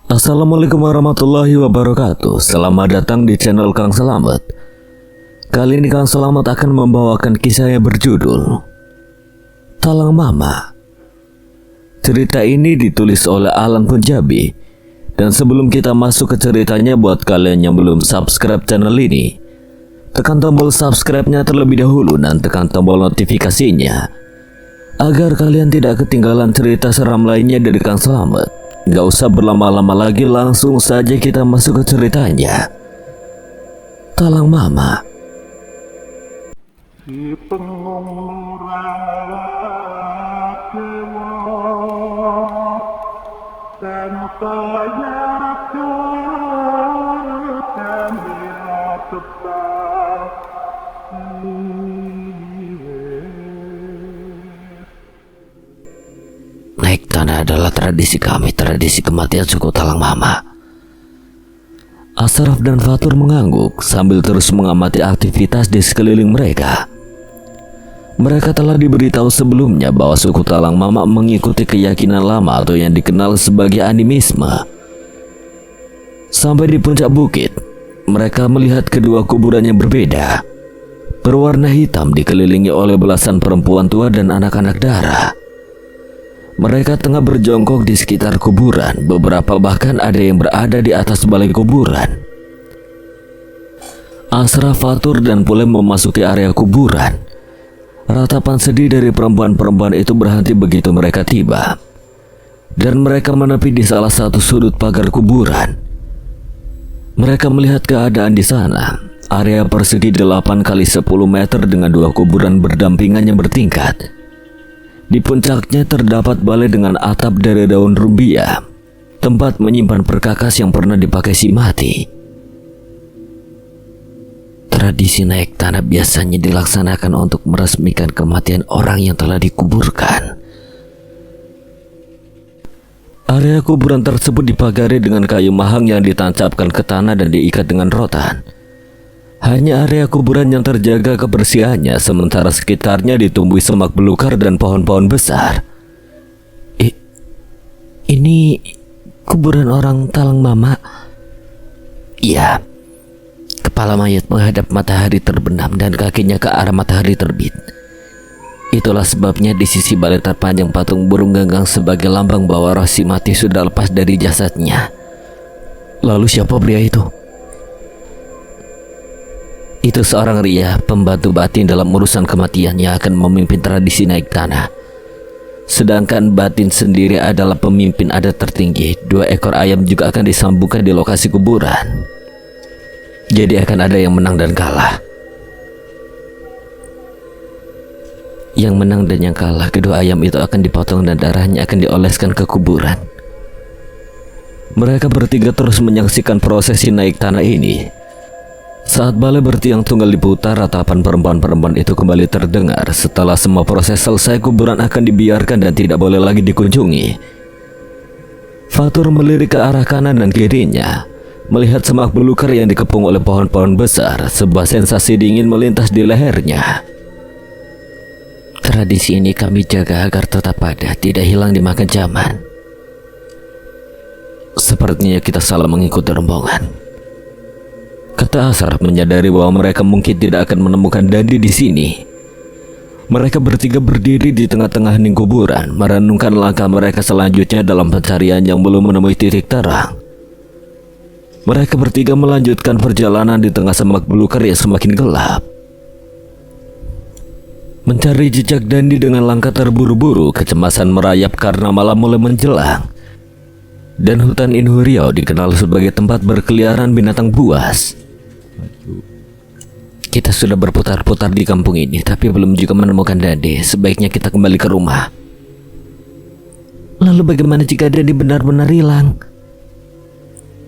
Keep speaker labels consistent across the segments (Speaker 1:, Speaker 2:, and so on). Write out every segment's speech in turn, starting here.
Speaker 1: Assalamualaikum warahmatullahi wabarakatuh. Selamat datang di channel Kang Selamat. Kali ini Kang Selamat akan membawakan kisah yang berjudul Talang Mama. Cerita ini ditulis oleh Alan Punjabi. Dan sebelum kita masuk ke ceritanya, buat kalian yang belum subscribe channel ini, tekan tombol subscribe-nya terlebih dahulu dan tekan tombol notifikasinya agar kalian tidak ketinggalan cerita seram lainnya dari Kang Selamat. Gak usah berlama-lama lagi, langsung saja kita masuk ke ceritanya. Talang Mama.
Speaker 2: Si pengung
Speaker 1: Naik tanah adalah tradisi kami, tradisi kematian suku Talang Mama. Ashraf dan Fatur mengangguk sambil terus mengamati aktivitas di sekeliling mereka. Mereka telah diberitahu sebelumnya bahwa suku Talang Mama mengikuti keyakinan lama atau yang dikenal sebagai animisme. Sampai di puncak bukit, mereka melihat kedua kuburan yang berbeda, berwarna hitam dikelilingi oleh belasan perempuan tua dan anak-anak dara. Mereka tengah berjongkok di sekitar kuburan, beberapa bahkan ada yang berada di atas balai kuburan. Ashraf, Fatur, dan Pulem memasuki area kuburan. Ratapan sedih dari perempuan-perempuan itu berhenti begitu mereka tiba, dan mereka menepi di salah satu sudut pagar kuburan. Mereka melihat keadaan di sana, area persegi 8 kali 10 meter dengan dua kuburan berdampingan yang bertingkat. Di puncaknya terdapat balai dengan atap dari daun rumbia, tempat menyimpan perkakas yang pernah dipakai si mati. Tradisi naik tanah biasanya dilaksanakan untuk meresmikan kematian orang yang telah dikuburkan. Area kuburan tersebut dipagari dengan kayu mahang yang ditancapkan ke tanah dan diikat dengan rotan. Hanya area kuburan yang terjaga kebersihannya, sementara sekitarnya ditumbuhi semak belukar dan pohon-pohon besar. Ini kuburan orang Talang Mama? Iya. Kepala mayat menghadap matahari terbenam dan kakinya ke arah matahari terbit. Itulah sebabnya di sisi balai terpanjang patung burung ganggang sebagai lambang bahwa roh si mati sudah lepas dari jasadnya. Lalu siapa pria itu? Itu seorang Ria, pembantu batin dalam urusan kematian yang akan memimpin tradisi naik tanah. Sedangkan batin sendiri adalah pemimpin adat tertinggi. 2 ekor ayam juga akan disambungkan di lokasi kuburan. Jadi akan ada yang menang dan kalah. Yang menang dan yang kalah, kedua ayam itu akan dipotong dan darahnya akan dioleskan ke kuburan. Mereka bertiga terus menyaksikan prosesi naik tanah ini. Saat balai bertiang tunggal diputar, ratapan perempuan-perempuan itu kembali terdengar. Setelah semua proses selesai, kuburan akan dibiarkan dan tidak boleh lagi dikunjungi. Fatur melirik ke arah kanan dan kirinya, melihat semak belukar yang dikepung oleh pohon-pohon besar. Sebuah sensasi dingin melintas di lehernya. Tradisi ini kami jaga agar tetap ada, tidak hilang dimakan zaman. Sepertinya kita salah mengikuti rombongan, kata Ashraf, menyadari bahwa mereka mungkin tidak akan menemukan Dandi di sini. Mereka bertiga berdiri di tengah-tengah hening kuburan, merenungkan langkah mereka selanjutnya dalam pencarian yang belum menemui titik terang. Mereka bertiga melanjutkan perjalanan di tengah semak belukar yang semakin gelap. Mencari jejak Dandi dengan langkah terburu-buru, kecemasan merayap karena malam mulai menjelang. Dan hutan Inhuriau dikenal sebagai tempat berkeliaran binatang buas. Kita sudah berputar-putar di kampung ini, tapi belum juga menemukan Dandi. Sebaiknya kita kembali ke rumah. Lalu bagaimana jika Dandi benar-benar hilang?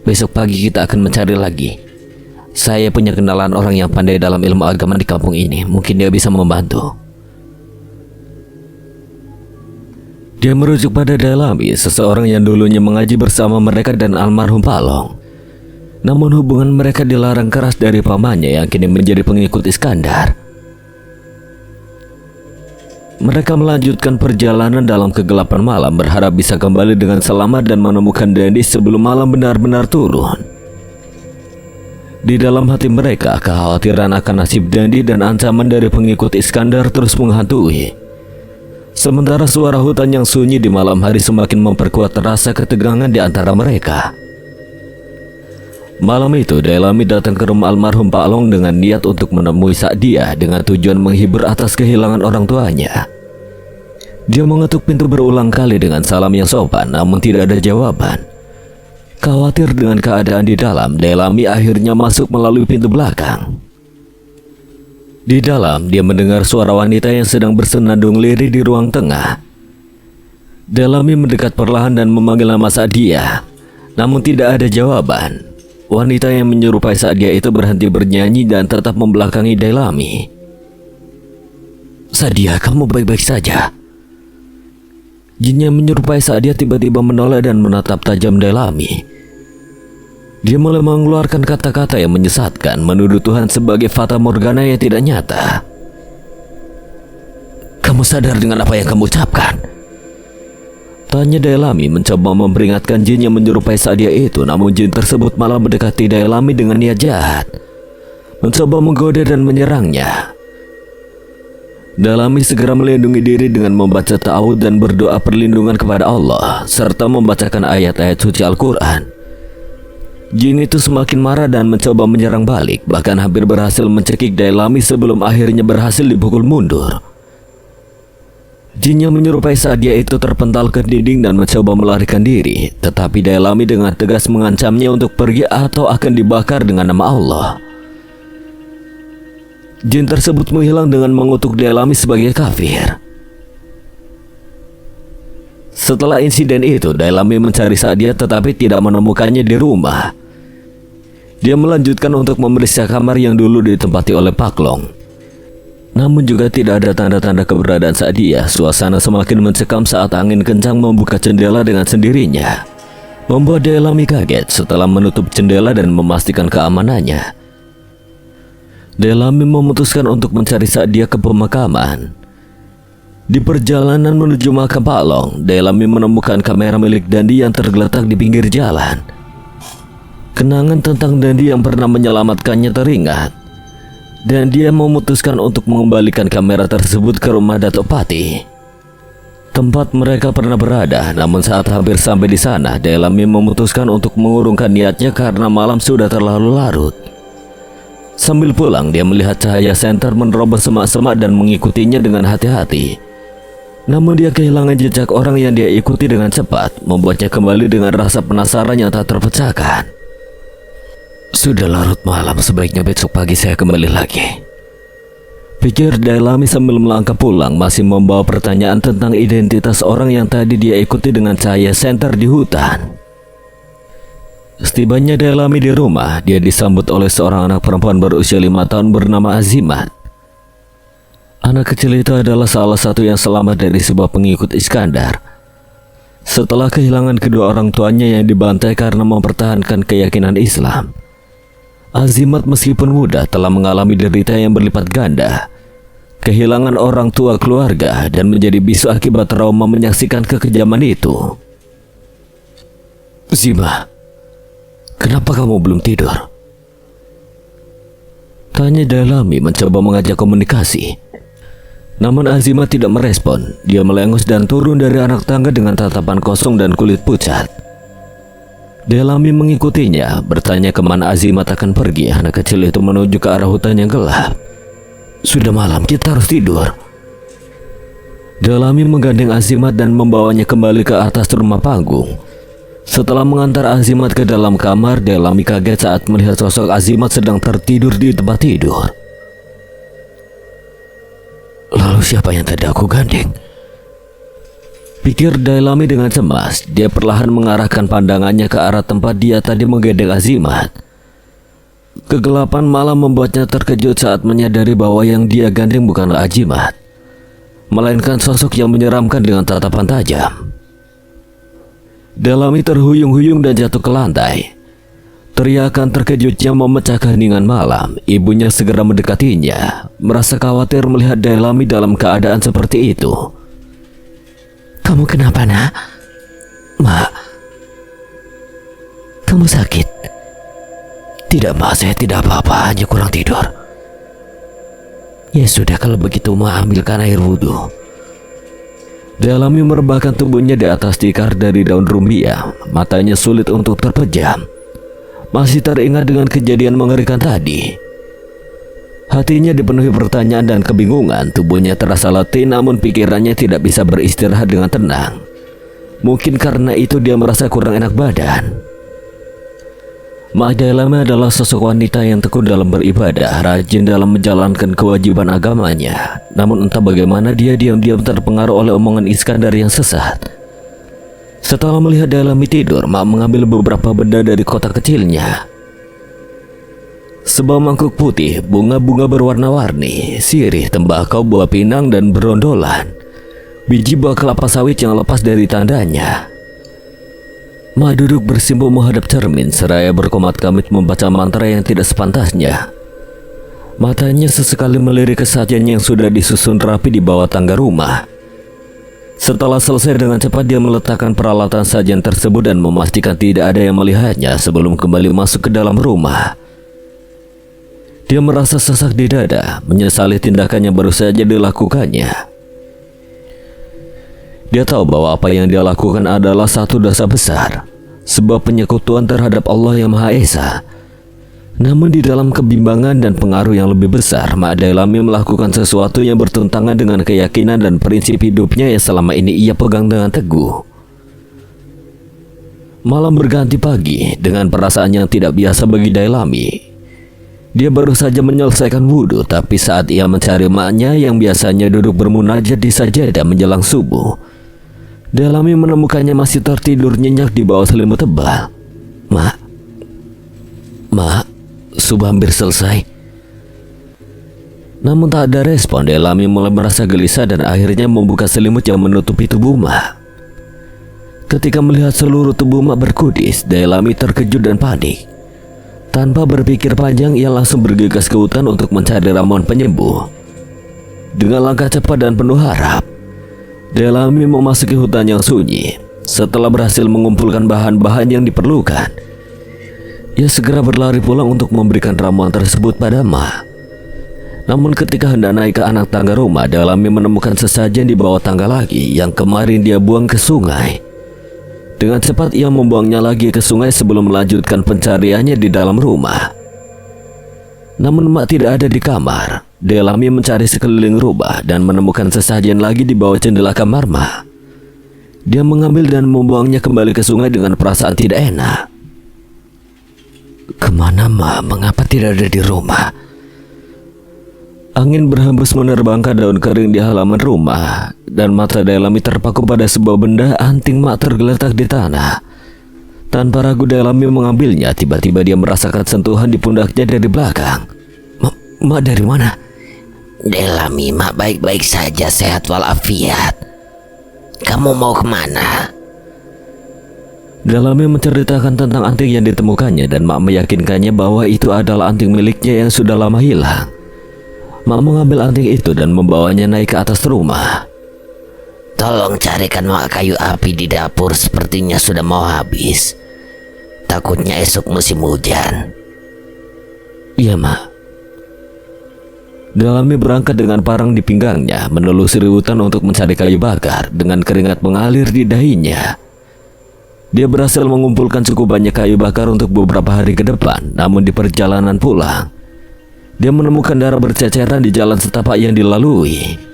Speaker 1: Besok pagi kita akan mencari lagi. Saya punya kenalan orang yang pandai dalam ilmu agama di kampung ini. Mungkin dia bisa membantu. Dia merujuk pada Dalami, seseorang yang dulunya mengaji bersama mereka dan almarhum Palong. Namun hubungan mereka dilarang keras dari pamannya yang kini menjadi pengikut Iskandar. Mereka melanjutkan perjalanan dalam kegelapan malam, berharap bisa kembali dengan selamat dan menemukan Dandi sebelum malam benar-benar turun. Di dalam hati mereka, kekhawatiran akan nasib Dandi dan ancaman dari pengikut Iskandar terus menghantui. Sementara suara hutan yang sunyi di malam hari semakin memperkuat rasa ketegangan di antara mereka. Malam itu, Dailami datang ke rumah almarhum Pak Long dengan niat untuk menemui Sa'dia dengan tujuan menghibur atas kehilangan orang tuanya. Dia mengetuk pintu berulang kali dengan salam yang sopan, namun tidak ada jawaban. Khawatir dengan keadaan di dalam, Dailami akhirnya masuk melalui pintu belakang. Di dalam, dia mendengar suara wanita yang sedang bersenandung lirih di ruang tengah. Dailami mendekat perlahan dan memanggil nama Sa'dia, namun tidak ada jawaban. Wanita yang menyerupai Sa'dia itu berhenti bernyanyi dan tetap membelakangi Dailami. "Sa'dia, kamu baik-baik saja?" Jin yang menyerupai Sa'dia tiba-tiba menoleh dan menatap tajam Dailami. Dia mulai mengeluarkan kata-kata yang menyesatkan, menuduh Tuhan sebagai fata morgana yang tidak nyata. "Kamu sadar dengan apa yang kamu ucapkan?" tanya Dailami, mencoba memperingatkan jin yang menyerupai Sa'dia itu, namun jin tersebut malah mendekati Dailami dengan niat jahat, mencoba menggoda dan menyerangnya. Dailami segera melindungi diri dengan membaca ta'awudz dan berdoa perlindungan kepada Allah, serta membacakan ayat-ayat suci Al-Quran. Jin itu semakin marah dan mencoba menyerang balik, bahkan hampir berhasil mencekik Dailami sebelum akhirnya berhasil dipukul mundur. Jin yang menyerupai Sa'dia itu terpental ke dinding dan mencoba melarikan diri, tetapi Dailami dengan tegas mengancamnya untuk pergi atau akan dibakar dengan nama Allah. Jin tersebut menghilang dengan mengutuk Dailami sebagai kafir. Setelah insiden itu, Dailami mencari Sa'dia tetapi tidak menemukannya di rumah. Dia melanjutkan untuk memeriksa kamar yang dulu ditempati oleh Pak Long. Namun juga tidak ada tanda-tanda keberadaan Sa'dia. Suasana semakin mencekam saat angin kencang membuka jendela dengan sendirinya, membuat Dailami kaget. Setelah menutup jendela dan memastikan keamanannya, Dailami memutuskan untuk mencari Sa'dia ke pemakaman. Di perjalanan menuju makam Pak Long, Dailami menemukan kamera milik Dandi yang tergeletak di pinggir jalan. Kenangan tentang Dandi yang pernah menyelamatkannya teringat, dan dia memutuskan untuk mengembalikan kamera tersebut ke rumah Datuk Pati, tempat mereka pernah berada. Namun saat hampir sampai di sana, Dailami memutuskan untuk mengurungkan niatnya karena malam sudah terlalu larut. Sambil pulang, dia melihat cahaya senter menerobos semak-semak dan mengikutinya dengan hati-hati. Namun dia kehilangan jejak orang yang dia ikuti dengan cepat, membuatnya kembali dengan rasa penasaran yang tak terpecahkan. Sudah larut malam, sebaiknya besok pagi saya kembali lagi, pikir Dailami sambil melangkah pulang, masih membawa pertanyaan tentang identitas orang yang tadi dia ikuti dengan cahaya senter di hutan. Setibanya Dailami di rumah, dia disambut oleh seorang anak perempuan berusia 5 tahun bernama Azimat. Anak kecil itu adalah salah satu yang selamat dari sebuah pengikut Iskandar. Setelah kehilangan kedua orang tuanya yang dibantai karena mempertahankan keyakinan Islam, Azimat meskipun muda telah mengalami derita yang berlipat ganda, kehilangan orang tua, keluarga, dan menjadi bisu akibat trauma menyaksikan kekejaman itu. "Zima, kenapa kamu belum tidur?" tanya Dailami mencoba mengajak komunikasi. Namun Azimat tidak merespon. Dia melengos dan turun dari anak tangga dengan tatapan kosong dan kulit pucat. Dailami mengikutinya, bertanya kemana Azimat akan pergi. Anak kecil itu menuju ke arah hutan yang gelap. "Sudah malam, kita harus tidur." Dailami menggandeng Azimat dan membawanya kembali ke atas rumah panggung. Setelah mengantar Azimat ke dalam kamar, Dailami kaget saat melihat sosok Azimat sedang tertidur di tempat tidur. Lalu siapa yang tadi aku gandeng? Pikir Dailami dengan cemas. Dia perlahan mengarahkan pandangannya ke arah tempat dia tadi menggandeng Azimat. Kegelapan malam membuatnya terkejut saat menyadari bahwa yang dia gandeng bukanlah Azimat, melainkan sosok yang menyeramkan dengan tatapan tajam. Dailami terhuyung-huyung dan jatuh ke lantai. Teriakan terkejutnya memecahkan heningan malam. Ibunya segera mendekatinya, merasa khawatir melihat Dailami dalam keadaan seperti itu.
Speaker 2: Kamu kenapa, nak?
Speaker 1: Mak,
Speaker 2: Kamu sakit?
Speaker 1: tidak mak, saya tidak apa-apa, hanya kurang tidur.
Speaker 2: Ya sudah, kalau begitu Ma ambilkan air wudhu.
Speaker 1: Dailami merebahkan tubuhnya di atas tikar dari daun rumbia. Matanya sulit untuk terpejam. Masih teringat dengan kejadian mengerikan tadi. Hatinya dipenuhi pertanyaan dan kebingungan. Tubuhnya terasa letih, namun pikirannya tidak bisa beristirahat dengan tenang. Mungkin karena itu dia merasa kurang enak badan. Mak Dailami adalah sosok wanita yang tekun dalam beribadah, rajin dalam menjalankan kewajiban agamanya. Namun entah bagaimana dia diam-diam terpengaruh oleh omongan Iskandar yang sesat. Setelah melihat Dailami tidur, Mak mengambil beberapa benda dari kotak kecilnya. Sebuah mangkuk putih, bunga-bunga berwarna-warni, sirih, tembakau, buah pinang, dan berondolan. Biji buah kelapa sawit yang lepas dari tandanya. Mak duduk bersimpuh menghadap cermin seraya berkomat-kamit membaca mantra yang tidak sepantasnya. Matanya sesekali melirik ke sajian yang sudah disusun rapi di bawah tangga rumah. Setelah selesai dengan cepat, dia meletakkan peralatan sajian tersebut dan memastikan tidak ada yang melihatnya sebelum kembali masuk ke dalam rumah. Dia merasa sesak di dada, menyesali tindakan yang baru saja dilakukannya. Dia tahu bahwa apa yang dia lakukan adalah satu dosa besar, sebuah penyekutuan terhadap Allah yang Maha Esa. Namun di dalam kebimbangan dan pengaruh yang lebih besar, Mak Dailami melakukan sesuatu yang bertentangan dengan keyakinan dan prinsip hidupnya yang selama ini ia pegang dengan teguh. Malam berganti pagi dengan perasaan yang tidak biasa bagi Dailami. Dia baru saja menyelesaikan wudhu, tapi saat ia mencari maknya yang biasanya duduk bermunajat di sajadah menjelang subuh, Dailami menemukannya masih tertidur nyenyak di bawah selimut tebal. Mak, subuh hampir selesai. Namun tak ada respon. Dailami mulai merasa gelisah dan akhirnya membuka selimut yang menutupi tubuh Mak. Ketika melihat seluruh tubuh Mak berkudis, Dailami terkejut dan panik. Tanpa berpikir panjang, ia langsung bergegas ke hutan untuk mencari ramuan penyembuh. Dengan langkah cepat dan penuh harap, Dailami memasuki hutan yang sunyi. Setelah berhasil mengumpulkan bahan-bahan yang diperlukan, ia segera berlari pulang untuk memberikan ramuan tersebut pada Mak. Namun ketika hendak naik ke anak tangga rumah, Dailami menemukan sesajen di bawah tangga lagi yang kemarin dia buang ke sungai. Dengan cepat ia membuangnya lagi ke sungai sebelum melanjutkan pencariannya di dalam rumah. Namun Mak tidak ada di kamar. Dailami mencari sekeliling rumah dan menemukan sesajen lagi di bawah jendela kamar Mak. Dia mengambil dan membuangnya kembali ke sungai dengan perasaan tidak enak. Kemana Mak? Mengapa tidak ada di rumah? Angin berhembus menerbangkan daun kering di halaman rumah, dan mata Dailami terpaku pada sebuah benda anting Mak tergeletak di tanah. Tanpa ragu Dailami mengambilnya. Tiba-tiba dia merasakan sentuhan di pundaknya dari belakang. Mak dari mana?
Speaker 2: Dailami, Mak baik-baik saja, sehat walafiat. Kamu mau kemana?
Speaker 1: Dailami menceritakan tentang anting yang ditemukannya dan Mak meyakinkannya bahwa itu adalah anting miliknya yang sudah lama hilang. Mak mengambil anting itu dan membawanya naik ke atas rumah.
Speaker 2: Tolong carikan Mak kayu api di dapur, sepertinya sudah mau habis. Takutnya esok musim hujan.
Speaker 1: Iya Mak. Dailami berangkat dengan parang di pinggangnya, menelusuri hutan untuk mencari kayu bakar dengan keringat mengalir di dahinya. Dia berhasil mengumpulkan cukup banyak kayu bakar untuk beberapa hari ke depan. Namun di perjalanan pulang, dia menemukan darah berceceran di jalan setapak yang dilalui.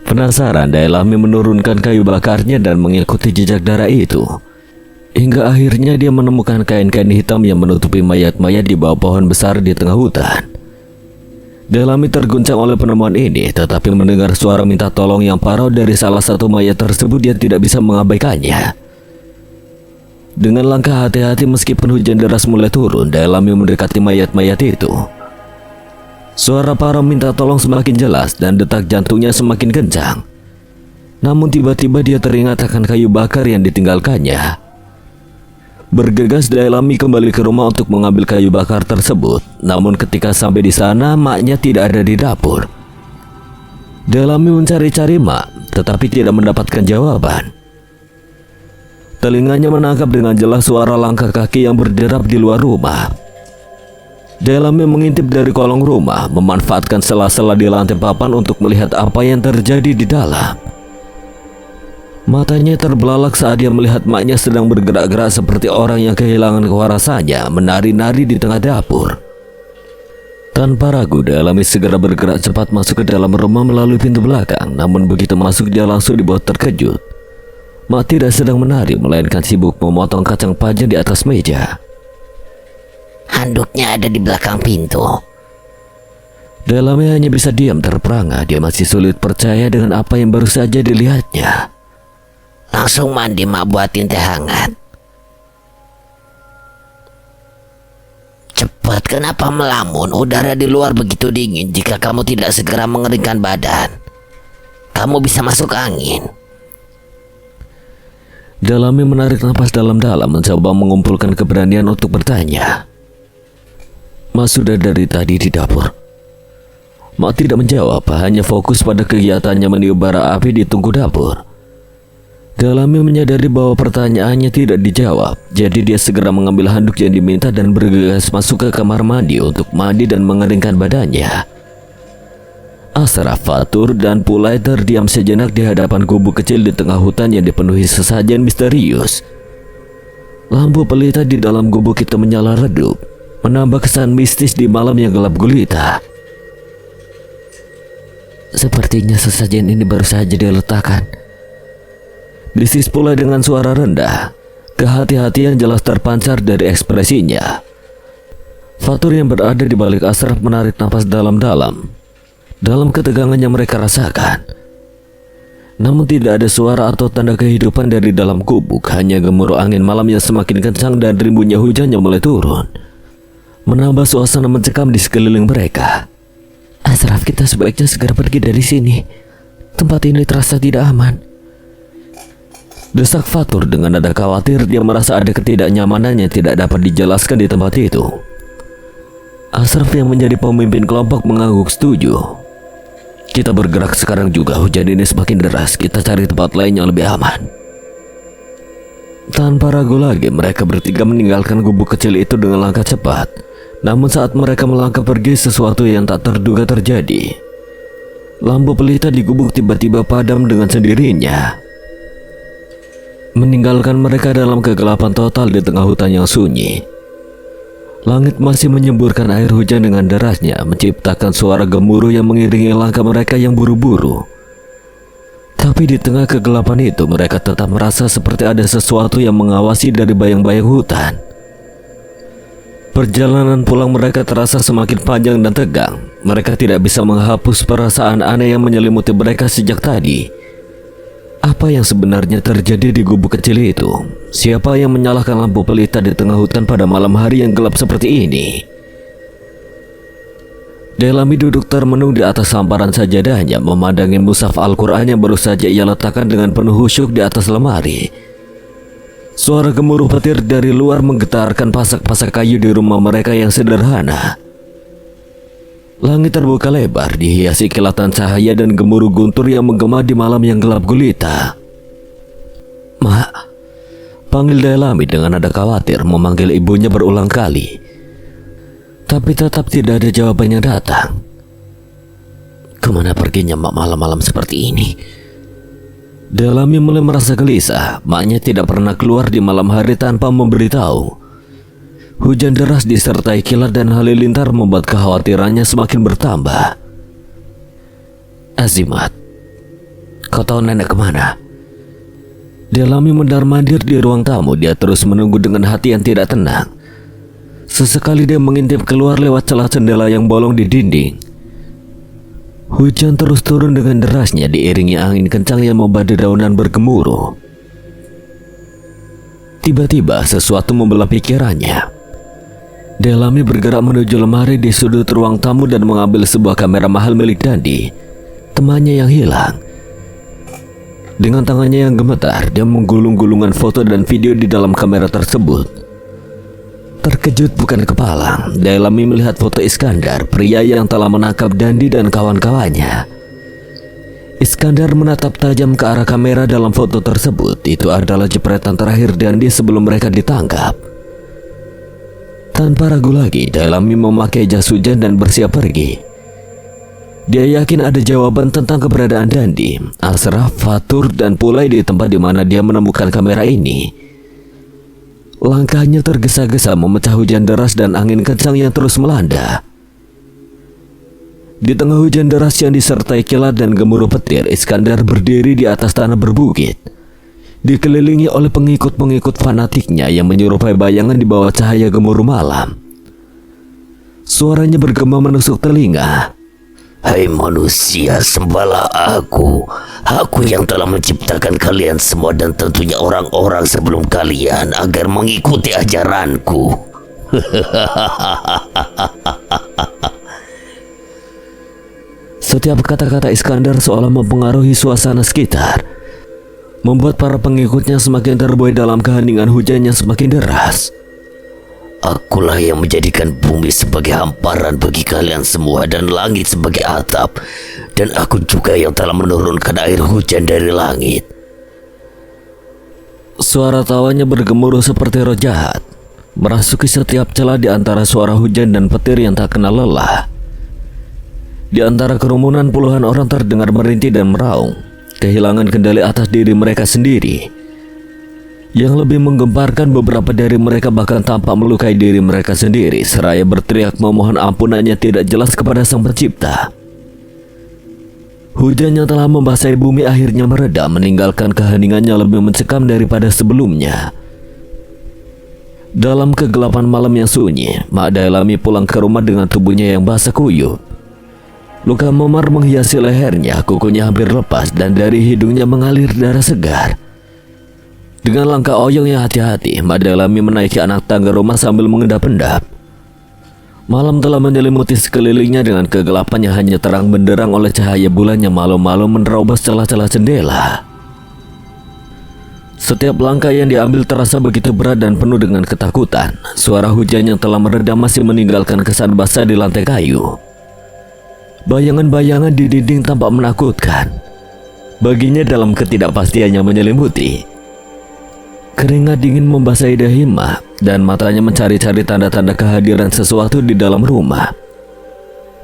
Speaker 1: Penasaran, Dailami menurunkan kayu bakarnya dan mengikuti jejak darah itu. Hingga akhirnya dia menemukan kain-kain hitam yang menutupi mayat-mayat di bawah pohon besar di tengah hutan. Dailami terguncang oleh penemuan ini, tetapi mendengar suara minta tolong yang parau dari salah satu mayat tersebut, dia tidak bisa mengabaikannya. Dengan langkah hati-hati meskipun hujan deras mulai turun, Dailami mendekati mayat-mayat itu. Suara parau minta tolong semakin jelas dan detak jantungnya semakin kencang. Namun tiba-tiba dia teringat akan kayu bakar yang ditinggalkannya. Bergegas Dailami kembali ke rumah untuk mengambil kayu bakar tersebut. Namun ketika sampai di sana, maknya tidak ada di dapur. Dailami mencari-cari mak, tetapi tidak mendapatkan jawaban. Telinganya menangkap dengan jelas suara langkah kaki yang berderap di luar rumah. Dailami mengintip dari kolong rumah, memanfaatkan sela-sela di lantai papan untuk melihat apa yang terjadi di dalam. Matanya terbelalak saat dia melihat maknya sedang bergerak-gerak seperti orang yang kehilangan kewarasannya, menari-nari di tengah dapur. Tanpa ragu, Dailami segera bergerak cepat masuk ke dalam rumah melalui pintu belakang. Namun begitu masuk, dia langsung dibuat terkejut. Mak tidak sedang menari, melainkan sibuk memotong kacang panjang di atas meja.
Speaker 2: Handuknya ada di belakang pintu.
Speaker 1: Dailami hanya bisa diam terperangah. Dia masih sulit percaya dengan apa yang baru saja dilihatnya.
Speaker 2: Langsung mandi mak, buatin teh hangat. Cepat, kenapa melamun? Udara di luar begitu dingin. Jika kamu tidak segera mengeringkan badan, kamu bisa masuk angin.
Speaker 1: Dailami menarik napas dalam-dalam, mencoba mengumpulkan keberanian untuk bertanya. Mak sudah dari tadi di dapur. Mak tidak menjawab, hanya fokus pada kegiatannya meniup bara api di tungku dapur. Dailami menyadari bahwa pertanyaannya tidak dijawab, jadi dia segera mengambil handuk yang diminta dan bergegas masuk ke kamar mandi untuk mandi dan mengeringkan badannya. Ashraf, Fatur, dan Pulai terdiam sejenak di hadapan gubuk kecil di tengah hutan yang dipenuhi sesajen misterius. Lampu pelita di dalam gubuk itu menyala redup, menambah kesan mistis di malam yang gelap gulita. Sepertinya sesajen ini baru saja diletakkan, desis Pulai dengan suara rendah. Kehati-hatian jelas terpancar dari ekspresinya. Fatur yang berada di balik Ashraf menarik napas dalam-dalam. Dalam ketegangan yang mereka rasakan, namun tidak ada suara atau tanda kehidupan dari dalam gubuk. Hanya gemuruh angin malam yang semakin kencang dan rimbunnya hujan yang mulai turun, menambah suasana mencekam di sekeliling mereka. Ashraf, kita sebaiknya segera pergi dari sini. Tempat ini terasa tidak aman, desak Fatur dengan nada khawatir. Dia merasa ada ketidaknyamanan yang tidak dapat dijelaskan di tempat itu. Ashraf yang menjadi pemimpin kelompok mengangguk setuju. Kita bergerak sekarang juga, hujan ini semakin deras. Kita cari tempat lain yang lebih aman. Tanpa ragu lagi, mereka bertiga meninggalkan gubuk kecil itu dengan langkah cepat. Namun saat mereka melangkah pergi, sesuatu yang tak terduga terjadi. Lampu pelita di gubuk tiba-tiba padam dengan sendirinya, meninggalkan mereka dalam kegelapan total di tengah hutan yang sunyi. Langit masih menyemburkan air hujan dengan derasnya, menciptakan suara gemuruh yang mengiringi langkah mereka yang buru-buru. Tapi di tengah kegelapan itu, mereka tetap merasa seperti ada sesuatu yang mengawasi dari bayang-bayang hutan. Perjalanan pulang mereka terasa semakin panjang dan tegang. Mereka tidak bisa menghapus perasaan aneh yang menyelimuti mereka sejak tadi. Apa yang sebenarnya terjadi di gubuk kecil itu? Siapa yang menyalakan lampu pelita di tengah hutan pada malam hari yang gelap seperti ini? Dailami duduk termenung di atas hamparan sajadahnya, memandangi mushaf Al-Quran yang baru saja ia letakkan dengan penuh khusyuk di atas lemari. Suara gemuruh petir dari luar menggetarkan pasak-pasak kayu di rumah mereka yang sederhana. Langit terbuka lebar, dihiasi kilatan cahaya dan gemuruh guntur yang menggema di malam yang gelap gulita. "Mak," panggil Dailami dengan nada khawatir, memanggil ibunya berulang kali. Tapi tetap tidak ada jawaban yang datang. Kemana perginya mak malam-malam seperti ini? Dailami mulai merasa gelisah. Maknya tidak pernah keluar di malam hari tanpa memberitahu. Hujan deras disertai kilat dan halilintar membuat kekhawatirannya semakin bertambah. "Azimat, kau tahu nenek kemana?" Dailami mondar-mandir di ruang tamu. Dia terus menunggu dengan hati yang tidak tenang. Sesekali dia mengintip keluar lewat celah jendela yang bolong di dinding. Hujan terus turun dengan derasnya, diiringi angin kencang yang membuat dedaunan bergemuruh. Tiba-tiba sesuatu membelah pikirannya. Dailami bergerak menuju lemari di sudut ruang tamu dan mengambil sebuah kamera mahal milik Dandi, temannya yang hilang. Dengan tangannya yang gemetar, dia menggulung-gulungan foto dan video di dalam kamera tersebut. Terkejut bukan kepala, Dailami melihat foto Iskandar, pria yang telah menangkap Dandi dan kawan-kawannya. Iskandar menatap tajam ke arah kamera dalam foto tersebut. Itu adalah jepretan terakhir Dandi sebelum mereka ditangkap. Tanpa ragu lagi, Dailami memakai jas hujan dan bersiap pergi. Dia yakin ada jawaban tentang keberadaan Dandi, Ashraf, Fatur, dan Pulai di tempat di mana dia menemukan kamera ini. Langkahnya tergesa-gesa memecah hujan deras dan angin kencang yang terus melanda. Di tengah hujan deras yang disertai kilat dan gemuruh petir, Iskandar berdiri di atas tanah berbukit, dikelilingi oleh pengikut-pengikut fanatiknya yang menyerupai bayangan di bawah cahaya gemuruh malam. Suaranya bergema menusuk telinga.
Speaker 2: Hai manusia, sembahlah aku. Aku yang telah menciptakan kalian semua dan tentunya orang-orang sebelum kalian agar mengikuti ajaranku.
Speaker 1: Setiap kata-kata Iskandar seolah mempengaruhi suasana sekitar, membuat para pengikutnya semakin terbuai dalam keheningan hujan yang semakin deras.
Speaker 2: Akulah yang menjadikan bumi sebagai hamparan bagi kalian semua dan langit sebagai atap. Dan aku juga yang telah menurunkan air hujan dari langit.
Speaker 1: Suara tawanya bergemuruh seperti roh jahat, merasuki setiap celah di antara suara hujan dan petir yang tak kenal lelah. Di antara kerumunan puluhan orang terdengar merintih dan meraung, kehilangan kendali atas diri mereka sendiri. Yang lebih menggemparkan, beberapa dari mereka bahkan tampak melukai diri mereka sendiri, seraya berteriak memohon ampunannya tidak jelas kepada Sang Pencipta. Hujan yang telah membasahi bumi akhirnya mereda, meninggalkan keheningannya lebih mencekam daripada sebelumnya. Dalam kegelapan malam yang sunyi, Mak Dailami pulang ke rumah dengan tubuhnya yang basah kuyup. Luka memar menghiasi lehernya, kukunya hampir lepas, dan dari hidungnya mengalir darah segar. Dengan langkah oyong yang hati-hati, Mak Dailami menaiki anak tangga rumah sambil mengendap-endap. Malam telah menyelimuti sekelilingnya dengan kegelapan yang hanya terang benderang oleh cahaya bulan yang malu-malu menerobos celah-celah jendela. Setiap langkah yang diambil terasa begitu berat dan penuh dengan ketakutan. Suara hujan yang telah mereda masih meninggalkan kesan basah di lantai kayu. Bayangan-bayangan di dinding tampak menakutkan. Baginya dalam ketidakpastian yang menyelimuti. Keringat dingin membasahi dahi Mak, dan matanya mencari-cari tanda-tanda kehadiran sesuatu di dalam rumah.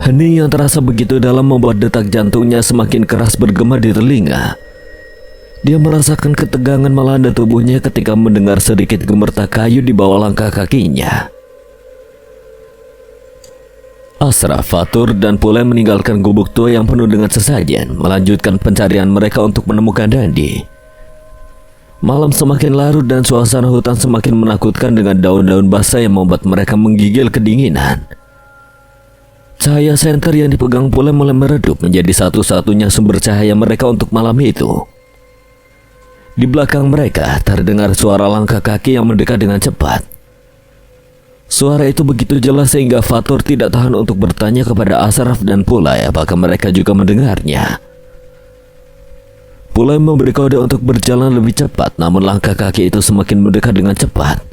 Speaker 1: Hening yang terasa begitu dalam membuat detak jantungnya semakin keras bergema di telinga. Dia merasakan ketegangan melanda tubuhnya ketika mendengar sedikit gemertak kayu di bawah langkah kakinya. Ashraf, Fatur, dan Pulai meninggalkan gubuk tua yang penuh dengan sesajen, melanjutkan pencarian mereka untuk menemukan Dandi. Malam semakin larut dan suasana hutan semakin menakutkan dengan daun-daun basah yang membuat mereka menggigil kedinginan. Cahaya senter yang dipegang Pulai mulai meredup menjadi satu-satunya sumber cahaya mereka untuk malam itu. Di belakang mereka terdengar suara langkah kaki yang mendekat dengan cepat. Suara itu begitu jelas sehingga Fatur tidak tahan untuk bertanya kepada Ashraf dan Pulai apakah mereka juga mendengarnya. Pulai memberi kode untuk berjalan lebih cepat, namun langkah kaki itu semakin mendekat dengan cepat,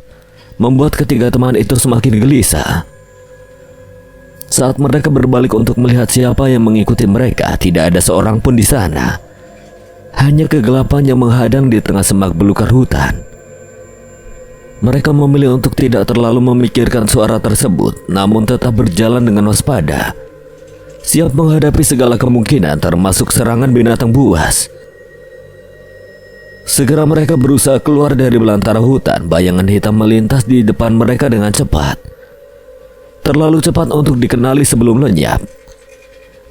Speaker 1: membuat ketiga teman itu semakin gelisah. Saat mereka berbalik untuk melihat siapa yang mengikuti mereka, tidak ada seorang pun di sana. Hanya kegelapan yang menghadang di tengah semak belukar hutan. Mereka memilih untuk tidak terlalu memikirkan suara tersebut, namun tetap berjalan dengan waspada, siap menghadapi segala kemungkinan termasuk serangan binatang buas. Segera mereka berusaha keluar dari belantara hutan. Bayangan hitam melintas di depan mereka dengan cepat, terlalu cepat untuk dikenali sebelum lenyap.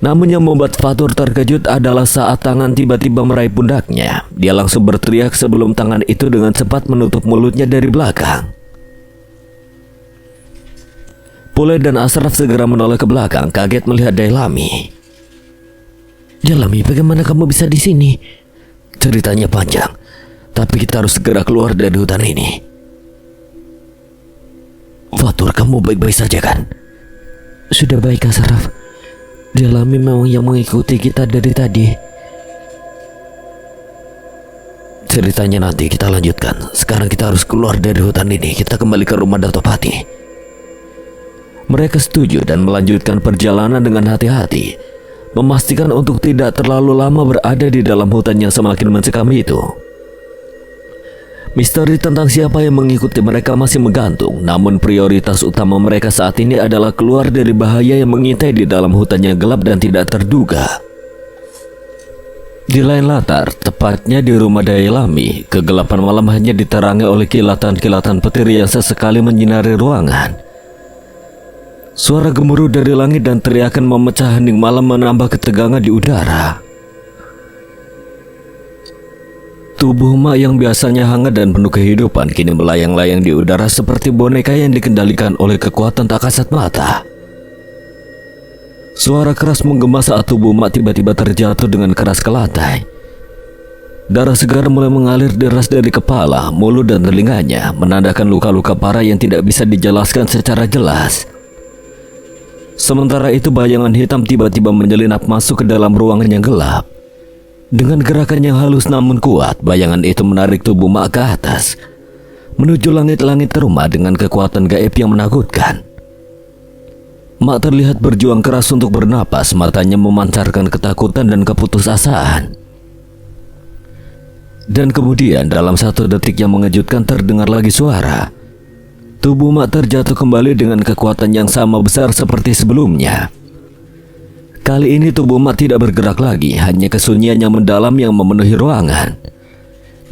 Speaker 1: Namun yang membuat Fatur terkejut adalah saat tangan tiba-tiba meraih pundaknya. Dia langsung berteriak sebelum tangan itu dengan cepat menutup mulutnya dari belakang. Pulai dan Ashraf segera menoleh ke belakang, kaget melihat Dailami.
Speaker 3: Dailami, bagaimana kamu bisa di sini?
Speaker 1: Ceritanya panjang, tapi kita harus segera keluar dari hutan ini.
Speaker 3: Fatur, kamu baik-baik saja kan? Sudah baik, Ashraf. Dailami memang yang mengikuti kita dari tadi.
Speaker 1: Ceritanya nanti kita lanjutkan. Sekarang kita harus keluar dari hutan ini. Kita kembali ke rumah Dato Pati. Mereka setuju dan melanjutkan perjalanan dengan hati-hati, memastikan untuk tidak terlalu lama berada di dalam hutan yang semakin mencekam itu. Misteri tentang siapa yang mengikuti mereka masih menggantung, namun prioritas utama mereka saat ini adalah keluar dari bahaya yang mengintai di dalam hutan yang gelap dan tidak terduga. Di lain latar, tepatnya di rumah Dailami, kegelapan malam hanya diterangi oleh kilatan-kilatan petir yang sesekali menyinari ruangan. Suara gemuruh dari langit dan teriakan memecah hening malam menambah ketegangan di udara. Tubuh Mak yang biasanya hangat dan penuh kehidupan kini melayang-layang di udara seperti boneka yang dikendalikan oleh kekuatan tak kasat mata. Suara keras menggema saat tubuh Mak tiba-tiba terjatuh dengan keras ke lantai. Darah segar mulai mengalir deras dari kepala, mulut dan telinganya, menandakan luka-luka parah yang tidak bisa dijelaskan secara jelas. Sementara itu bayangan hitam tiba-tiba menyelinap masuk ke dalam ruangan yang gelap. Dengan gerakan yang halus namun kuat, bayangan itu menarik tubuh Mak ke atas, menuju langit-langit rumah dengan kekuatan gaib yang menakutkan. Mak terlihat berjuang keras untuk bernapas, matanya memancarkan ketakutan dan keputusasaan. Dan kemudian dalam satu detik yang mengejutkan terdengar lagi suara. Tubuh Mak terjatuh kembali dengan kekuatan yang sama besar seperti sebelumnya. Kali ini tubuh Mak tidak bergerak lagi, hanya kesunyian yang mendalam yang memenuhi ruangan,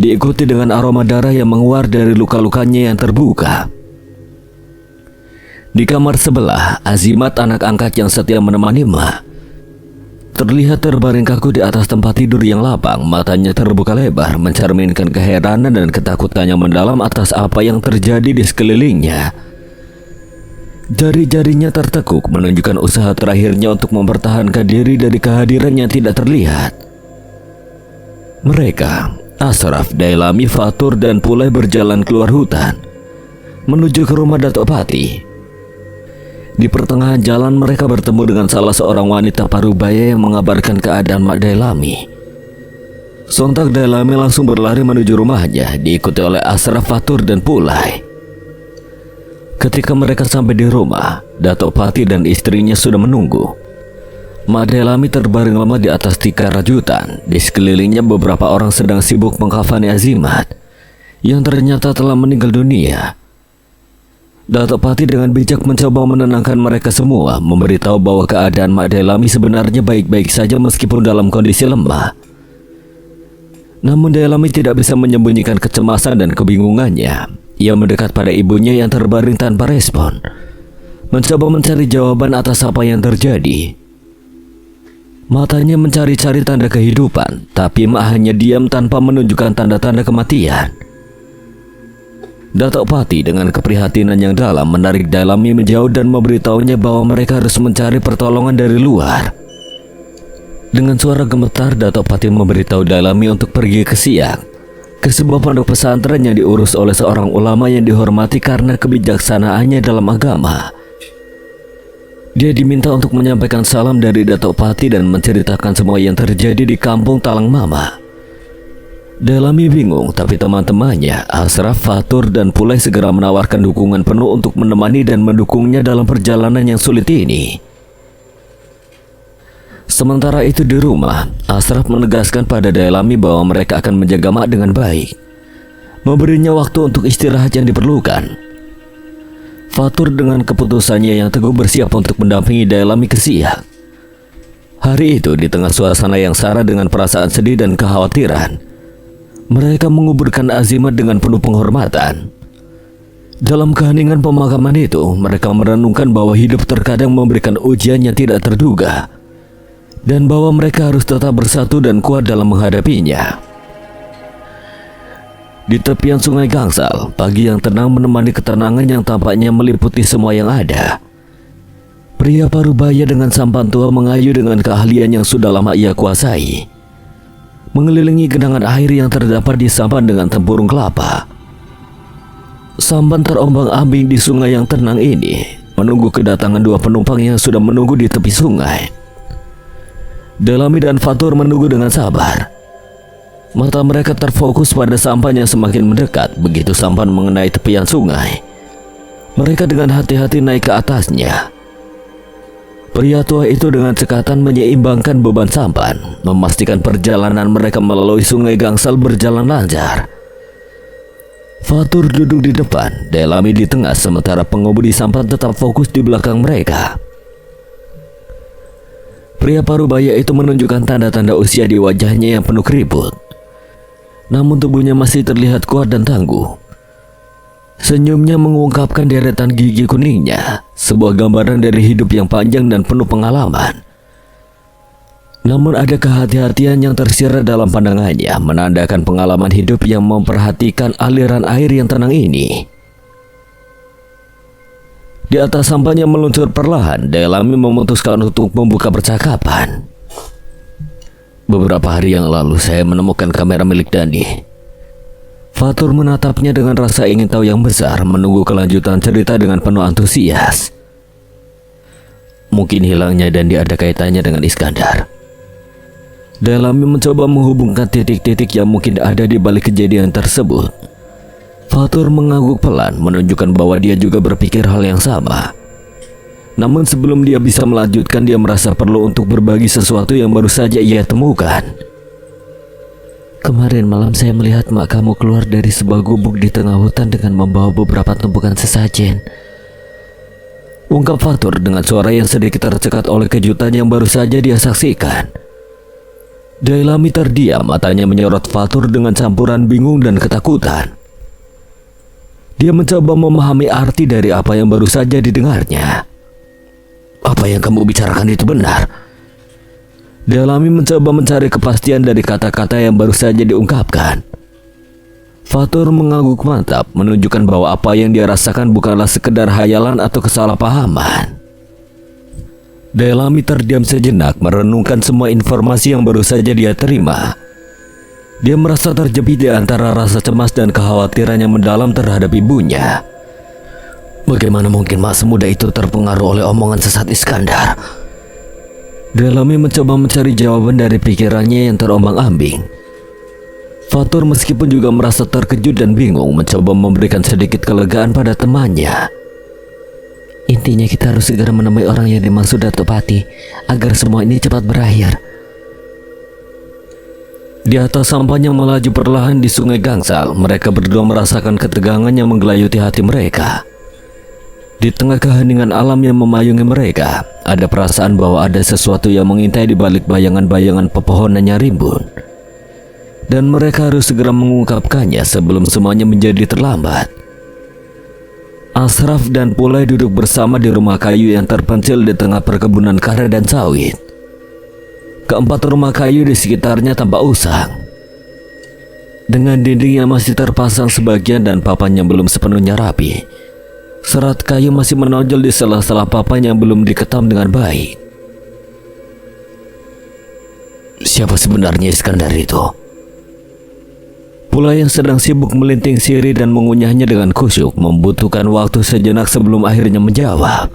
Speaker 1: diikuti dengan aroma darah yang menguar dari luka-lukanya yang terbuka. Di kamar sebelah, Azimat, anak angkat yang setia menemani Mak, terlihat terbaring kaku di atas tempat tidur yang lapang. Matanya terbuka lebar, mencerminkan keheranan dan ketakutannya mendalam atas apa yang terjadi di sekelilingnya. Jari-jarinya tertekuk, menunjukkan usaha terakhirnya untuk mempertahankan diri dari kehadiran yang tidak terlihat. Mereka, Ashraf, Dailami, Fatur, dan Pulai berjalan keluar hutan, menuju ke rumah Datuk Pati. Di pertengahan jalan mereka bertemu dengan salah seorang wanita parubaya yang mengabarkan keadaan Mak Dailami. Sontak Dailami langsung berlari menuju rumahnya, diikuti oleh Ashraf, Fatur, dan Pulai. Ketika mereka sampai di rumah, Datuk Pati dan istrinya sudah menunggu. Mak Dailami terbaring lemah di atas tikar rajutan. Di sekelilingnya beberapa orang sedang sibuk mengkafani Azimat yang ternyata telah meninggal dunia. Datuk Pati dengan bijak mencoba menenangkan mereka semua, memberitahu bahwa keadaan Mak Dailami sebenarnya baik-baik saja meskipun dalam kondisi lemah. Namun Dailami tidak bisa menyembunyikan kecemasan dan kebingungannya. Ia mendekat pada ibunya yang terbaring tanpa respon, mencoba mencari jawaban atas apa yang terjadi. Matanya mencari-cari tanda kehidupan, tapi Mak hanya diam tanpa menunjukkan tanda-tanda kematian. Datuk Pati dengan keprihatinan yang dalam menarik Dailami menjauh dan memberitahunya bahwa mereka harus mencari pertolongan dari luar. Dengan suara gemetar, Datuk Pati memberitahu Dailami untuk pergi ke Siak, ke sebuah pondok pesantren yang diurus oleh seorang ulama yang dihormati karena kebijaksanaannya dalam agama. Dia diminta untuk menyampaikan salam dari Datuk Pati dan menceritakan semua yang terjadi di kampung Talang Mama. Dailami bingung, tapi teman-temannya, Ashraf, Fatur, dan Pulai segera menawarkan dukungan penuh untuk menemani dan mendukungnya dalam perjalanan yang sulit ini. Sementara itu di rumah, Ashraf menegaskan pada Dailami bahwa mereka akan menjaga Mak dengan baik, memberinya waktu untuk istirahat yang diperlukan. Fatur dengan keputusannya yang teguh bersiap untuk mendampingi Dailami ke Siak. Hari itu di tengah suasana yang sara dengan perasaan sedih dan kekhawatiran, mereka menguburkan Azimat dengan penuh penghormatan. Dalam keheningan pemakaman itu, mereka merenungkan bahwa hidup terkadang memberikan ujian yang tidak terduga, dan bahwa mereka harus tetap bersatu dan kuat dalam menghadapinya. Di tepian sungai Gangsal, pagi yang tenang menemani ketenangan yang tampaknya meliputi semua yang ada. Pria parubaya dengan sampan tua mengayu dengan keahlian yang sudah lama ia kuasai, mengelilingi genangan air yang terdapat di sampan dengan tempurung kelapa. Sampan terombang-ambing di sungai yang tenang ini menunggu kedatangan dua penumpang yang sudah menunggu di tepi sungai. Dailami dan Fatur menunggu dengan sabar. Mata mereka terfokus pada sampan yang semakin mendekat. Begitu sampan mengenai tepian sungai, Mereka dengan hati-hati naik ke atasnya. Pria tua itu dengan cekatan menyeimbangkan beban sampan, memastikan perjalanan mereka melalui sungai Gangsal berjalan lancar. Fatur duduk di depan, Delami di tengah, sementara pengemudi sampan tetap fokus di belakang mereka. Pria parubaya itu menunjukkan tanda-tanda usia di wajahnya yang penuh keriput. Namun tubuhnya masih terlihat kuat dan tangguh. Senyumnya mengungkapkan deretan gigi kuningnya, sebuah gambaran dari hidup yang panjang dan penuh pengalaman. Namun ada kehati-hatian yang tersirat dalam pandangannya, menandakan pengalaman hidup yang memperhatikan aliran air yang tenang ini. Di atas sampan yang meluncur perlahan, Delami memutuskan untuk membuka percakapan. Beberapa hari yang lalu saya menemukan kamera milik Dani. Fatur menatapnya dengan rasa ingin tahu yang besar, menunggu kelanjutan cerita dengan penuh antusias. Mungkin hilangnya Dani ada kaitannya dengan Iskandar. Delami mencoba menghubungkan titik-titik yang mungkin ada di balik kejadian tersebut. Fatur mengangguk pelan, menunjukkan bahwa dia juga berpikir hal yang sama. Namun sebelum dia bisa melanjutkan, dia merasa perlu untuk berbagi sesuatu yang baru saja ia temukan.
Speaker 3: Kemarin malam saya melihat mak kamu keluar dari sebuah gubuk di tengah hutan dengan membawa beberapa tumpukan sesajen.
Speaker 1: Ungkap Fatur dengan suara yang sedikit tercekat oleh kejutan yang baru saja dia saksikan. Delami terdiam, matanya menyorot Fatur dengan campuran bingung dan ketakutan. Dia mencoba memahami arti dari apa yang baru saja didengarnya. Apa yang kamu bicarakan itu benar? Delami mencoba mencari kepastian dari kata-kata yang baru saja diungkapkan. Fatur mengangguk mantap, menunjukkan bahwa apa yang dia rasakan bukanlah sekedar hayalan atau kesalahpahaman. Delami terdiam sejenak, merenungkan semua informasi yang baru saja dia terima. Dia merasa terjepit di antara rasa cemas dan kekhawatiran yang mendalam terhadap ibunya. Bagaimana mungkin mak semudah itu terpengaruh oleh omongan sesat Iskandar? Delami mencoba mencari jawaban dari pikirannya yang terombang-ambing. Fatur meskipun juga merasa terkejut dan bingung, mencoba memberikan sedikit kelegaan pada temannya.
Speaker 3: Intinya kita harus segera menemui orang yang dimaksud Datuk Pati agar semua ini cepat berakhir.
Speaker 1: Di atas sampan yang melaju perlahan di sungai Gangsal, mereka berdua merasakan ketegangan yang menggelayuti hati mereka. Di tengah keheningan alam yang memayungi mereka, ada perasaan bahwa ada sesuatu yang mengintai di balik bayangan-bayangan pepohonan yang rimbun. Dan mereka harus segera mengungkapkannya sebelum semuanya menjadi terlambat. Ashraf dan Pulai duduk bersama di rumah kayu yang terpencil di tengah perkebunan karet dan sawit. Keempat rumah kayu di sekitarnya tampak usang, dengan dinding yang masih terpasang sebagian dan papan yang belum sepenuhnya rapi. Serat kayu masih menonjol di sela-sela papan yang belum diketam dengan baik. Siapa sebenarnya Iskandar itu? Pula yang sedang sibuk melinting sirih dan mengunyahnya dengan khusyuk, membutuhkan waktu sejenak sebelum akhirnya menjawab.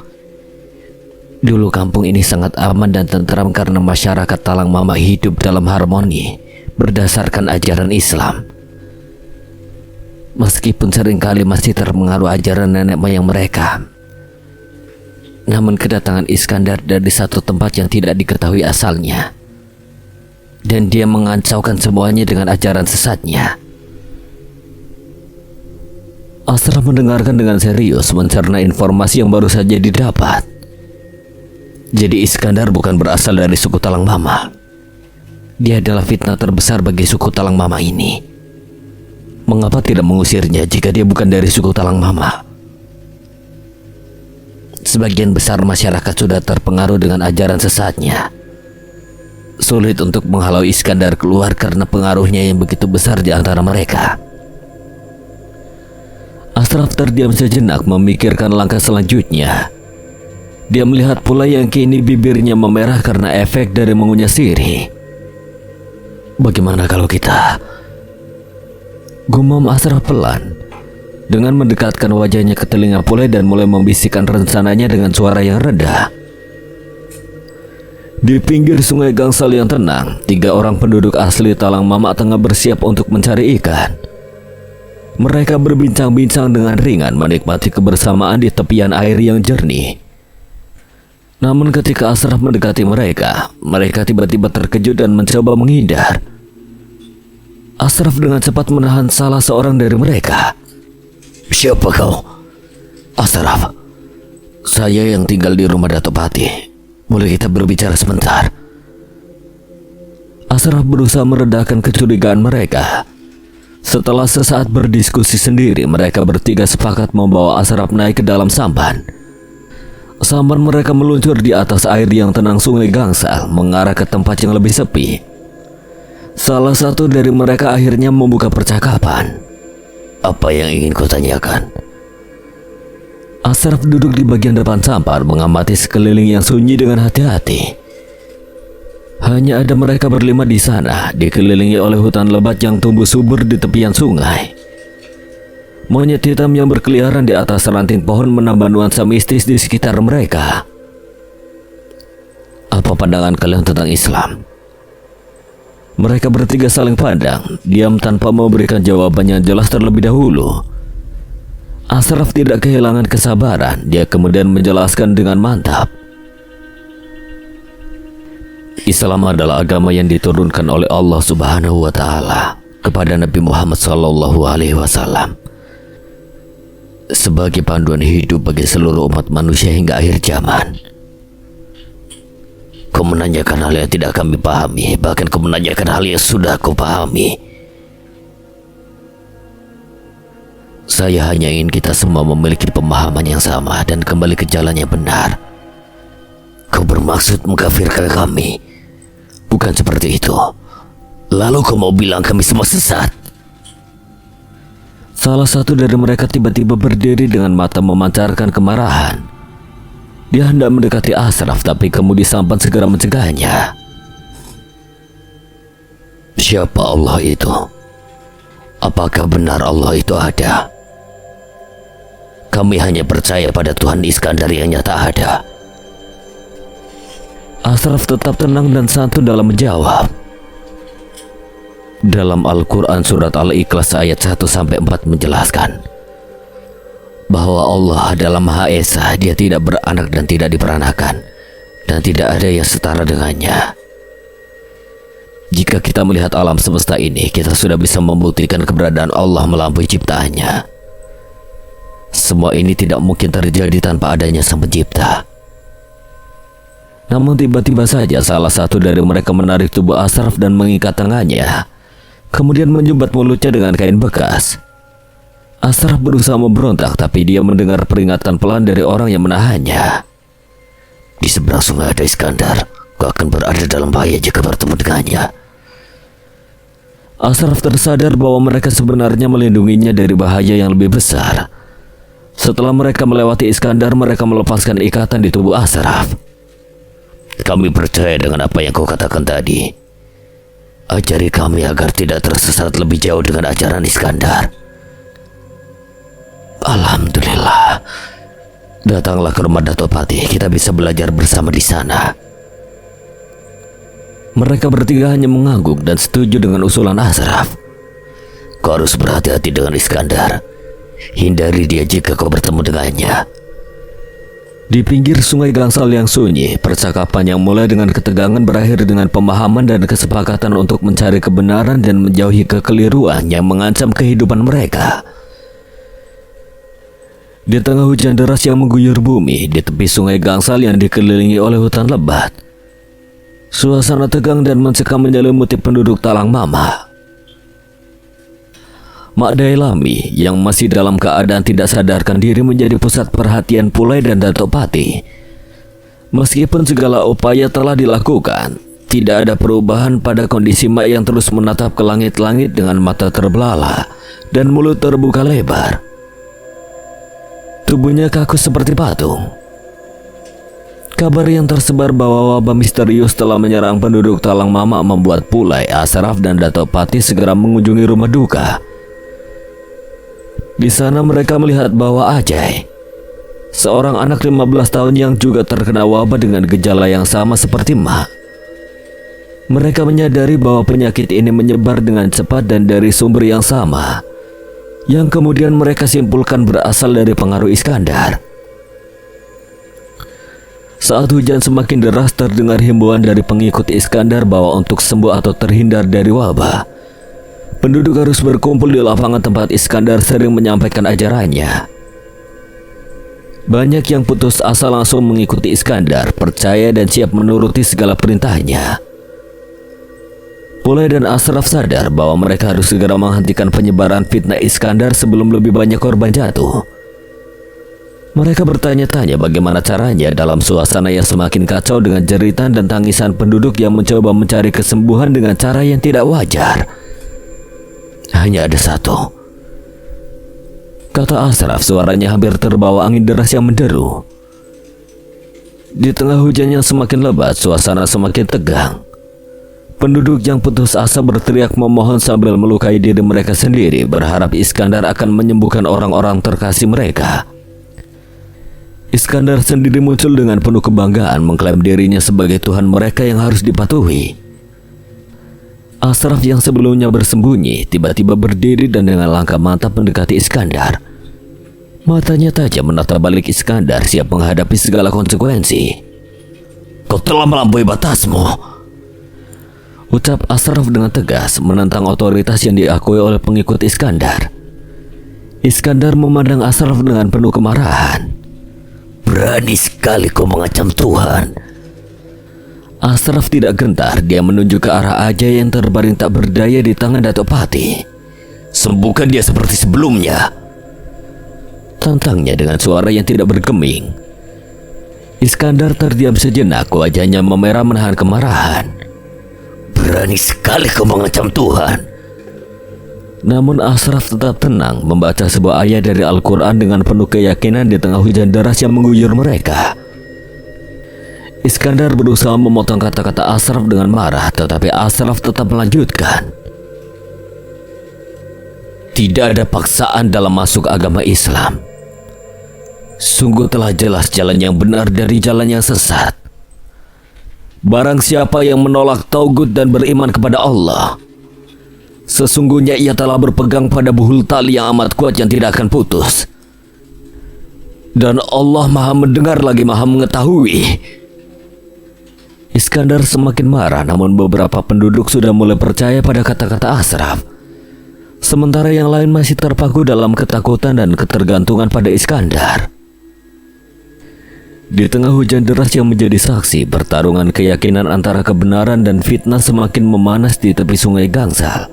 Speaker 3: Dulu kampung ini sangat aman dan tentram karena masyarakat Talang Mama hidup dalam harmoni berdasarkan ajaran Islam. Meskipun seringkali masih terpengaruh ajaran nenek moyang mereka. Namun kedatangan Iskandar dari satu tempat yang tidak diketahui asalnya, dan dia mengacaukan semuanya dengan ajaran sesatnya.
Speaker 1: Ashraf mendengarkan dengan serius, mencerna informasi yang baru saja didapat. Jadi Iskandar bukan berasal dari suku Talang Mama.
Speaker 3: Dia adalah fitnah terbesar bagi suku Talang Mama ini.
Speaker 1: Mengapa tidak mengusirnya jika dia bukan dari suku Talang Mama?
Speaker 3: Sebagian besar masyarakat sudah terpengaruh dengan ajaran sesatnya.
Speaker 1: Sulit untuk menghalau Iskandar keluar karena pengaruhnya yang begitu besar di antara mereka. Ashraf terdiam sejenak memikirkan langkah selanjutnya. Dia melihat pula yang kini bibirnya memerah karena efek dari mengunyah sirih. Bagaimana kalau kita... Gumam Ashraf pelan dengan mendekatkan wajahnya ke telinga Pulai dan mulai membisikkan rencananya dengan suara yang rendah. Di pinggir sungai Gangsal yang tenang, 3 orang penduduk asli Talang Mama tengah bersiap untuk mencari ikan. Mereka berbincang-bincang dengan ringan, menikmati kebersamaan di tepian air yang jernih. Namun ketika Ashraf mendekati mereka tiba-tiba terkejut dan mencoba menghindar. Ashraf dengan cepat menahan salah seorang dari mereka.
Speaker 2: Siapa kau?
Speaker 3: Ashraf, saya yang tinggal di rumah Dato' Pati. Boleh kita berbicara sebentar?
Speaker 1: Ashraf berusaha meredakan kecurigaan mereka. Setelah sesaat berdiskusi sendiri, mereka bertiga sepakat membawa Ashraf naik ke dalam sampan. Sampan mereka meluncur di atas air yang tenang Sungai Gangsal, mengarah ke tempat yang lebih sepi. Salah satu dari mereka akhirnya membuka percakapan.
Speaker 2: Apa yang ingin kau tanyakan?
Speaker 1: Ashraf duduk di bagian depan sampan, mengamati sekeliling yang sunyi dengan hati-hati. Hanya ada mereka berlima di sana, dikelilingi oleh hutan lebat yang tumbuh subur di tepian sungai. Monyet hitam yang berkeliaran di atas ranting pohon menambah nuansa mistis di sekitar mereka.
Speaker 3: Apa pandangan kalian tentang Islam?
Speaker 1: Mereka bertiga saling pandang, diam tanpa memberikan jawaban yang jelas terlebih dahulu. Ashraf tidak kehilangan kesabaran, dia kemudian menjelaskan dengan mantap.
Speaker 3: Islam adalah agama yang diturunkan oleh Allah Subhanahu wa Ta'ala kepada Nabi Muhammad SAW sebagai panduan hidup bagi seluruh umat manusia hingga akhir zaman.
Speaker 2: Kau menanyakan hal yang tidak kami pahami, bahkan kau menanyakan hal yang sudah kau pahami.
Speaker 3: Saya hanya ingin kita semua memiliki pemahaman yang sama dan kembali ke jalan yang benar.
Speaker 2: Kau bermaksud mengkafirkan kami?
Speaker 3: Bukan seperti itu.
Speaker 2: Lalu kau mau bilang kami semua sesat?
Speaker 1: Salah satu dari mereka tiba-tiba berdiri dengan mata memancarkan kemarahan. Dia hendak mendekati Ashraf, tapi kemudi sampan segera mencegahnya.
Speaker 2: Siapa Allah itu? Apakah benar Allah itu ada? Kami hanya percaya pada Tuhan Iskandar yang nyata ada.
Speaker 1: Ashraf tetap tenang dan santun dalam menjawab.
Speaker 3: Dalam Al-Quran surat Al-Ikhlas ayat 1-4 menjelaskan bahwa Allah adalah Maha Esa, Dia tidak beranak dan tidak diperanakan, dan tidak ada yang setara dengannya. Jika kita melihat alam semesta ini, kita sudah bisa membuktikan keberadaan Allah melampaui ciptaannya. Semua ini tidak mungkin terjadi tanpa adanya Sang Pencipta.
Speaker 1: Namun tiba-tiba saja salah satu dari mereka menarik tubuh Ashraf dan mengikat tangannya, kemudian menjumbat mulutnya dengan kain bekas. Ashraf berusaha memberontak, tapi dia mendengar peringatan pelan dari orang yang menahannya.
Speaker 2: Di seberang sungai ada Iskandar. Kau akan berada dalam bahaya jika bertemu dengannya.
Speaker 1: Ashraf tersadar bahwa mereka sebenarnya melindunginya dari bahaya yang lebih besar. Setelah mereka melewati Iskandar, mereka melepaskan ikatan di tubuh Ashraf.
Speaker 2: Kami percaya dengan apa yang kau katakan tadi. Ajari kami agar tidak tersesat lebih jauh dengan ajaran Iskandar.
Speaker 3: Alhamdulillah. Datanglah ke rumah Dato' Pati, kita bisa belajar bersama di sana.
Speaker 1: Mereka bertiga hanya mengangguk dan setuju dengan usulan Ashraf.
Speaker 2: Kau harus berhati-hati dengan Iskandar. Hindari dia jika kau bertemu dengannya.
Speaker 1: Di pinggir Sungai Gangsal yang sunyi, percakapan yang mulai dengan ketegangan berakhir dengan pemahaman dan kesepakatan untuk mencari kebenaran dan menjauhi kekeliruan yang mengancam kehidupan mereka. Di tengah hujan deras yang mengguyur bumi, di tepi Sungai Gangsal yang dikelilingi oleh hutan lebat, suasana tegang dan mencekam menyelimuti penduduk Talang Mama. Mak Dailami yang masih dalam keadaan tidak sadarkan diri menjadi pusat perhatian Pulai dan Dato' Pati. Meskipun segala upaya telah dilakukan, tidak ada perubahan pada kondisi Mak yang terus menatap ke langit-langit dengan mata terbelalak dan mulut terbuka lebar. Tubuhnya kaku seperti patung. Kabar yang tersebar bahwa wabah misterius telah menyerang penduduk Talang Mama membuat Pulai, Ashraf, dan Dato' Pati segera mengunjungi rumah duka. Di sana mereka melihat bahwa Ajay, seorang anak 15 tahun yang juga terkena wabah dengan gejala yang sama seperti Mak. Mereka menyadari bahwa penyakit ini menyebar dengan cepat dan dari sumber yang sama. yang kemudian mereka simpulkan berasal dari pengaruh Iskandar. Saat hujan semakin deras, terdengar himbauan dari pengikut Iskandar bahwa untuk sembuh atau terhindar dari wabah, penduduk harus berkumpul di lapangan tempat Iskandar sering menyampaikan ajarannya. Banyak yang putus asa langsung mengikuti Iskandar, percaya dan siap menuruti segala perintahnya. Pulai dan Ashraf sadar bahwa mereka harus segera menghentikan penyebaran fitnah Iskandar sebelum lebih banyak korban jatuh. Mereka bertanya-tanya bagaimana caranya dalam suasana yang semakin kacau dengan jeritan dan tangisan penduduk yang mencoba mencari kesembuhan dengan cara yang tidak wajar. Hanya ada satu, kata Ashraf, suaranya hampir terbawa angin deras yang menderu. Di tengah hujan yang semakin lebat, suasana semakin tegang. Penduduk yang putus asa berteriak memohon sambil melukai diri mereka sendiri, berharap Iskandar akan menyembuhkan orang-orang terkasih mereka. Iskandar sendiri muncul dengan penuh kebanggaan, mengklaim dirinya sebagai Tuhan mereka yang harus dipatuhi. Ashraf yang sebelumnya bersembunyi tiba-tiba berdiri dan dengan langkah mantap mendekati Iskandar. Matanya tajam menatap balik Iskandar, siap menghadapi segala konsekuensi.
Speaker 2: Kau telah melampaui batasmu,
Speaker 1: ucap Ashraf dengan tegas, menentang otoritas yang diakui oleh pengikut Iskandar. Iskandar memandang Ashraf dengan penuh kemarahan.
Speaker 2: Berani sekali kau mengancam Tuhan.
Speaker 1: Ashraf tidak gentar, dia menunjuk ke arah Ajay yang terbaring tak berdaya di tangan Datuk Pati.
Speaker 2: Sembuhkan dia seperti sebelumnya,
Speaker 1: tantangnya dengan suara yang tidak bergeming. Iskandar terdiam sejenak, wajahnya memerah menahan kemarahan.
Speaker 2: Berani sekali kau mengancam Tuhan.
Speaker 1: Namun Ashraf tetap tenang, membaca sebuah ayat dari Al-Quran dengan penuh keyakinan di tengah hujan deras yang mengguyur mereka. Iskandar berusaha memotong kata-kata Ashraf dengan marah, tetapi Ashraf tetap melanjutkan.
Speaker 2: Tidak ada paksaan dalam masuk agama Islam.
Speaker 1: Sungguh telah jelas jalan yang benar dari jalan yang sesat. Barang siapa yang menolak tauhid dan beriman kepada Allah, sesungguhnya ia telah berpegang pada buhul tali yang amat kuat yang tidak akan putus. Dan Allah Maha mendengar lagi Maha mengetahui. Iskandar semakin marah, namun beberapa penduduk sudah mulai percaya pada kata-kata Ashraf. Sementara yang lain masih terpaku dalam ketakutan dan ketergantungan pada Iskandar. Di tengah hujan deras yang menjadi saksi, pertarungan keyakinan antara kebenaran dan fitnah semakin memanas di tepi sungai Gangsal,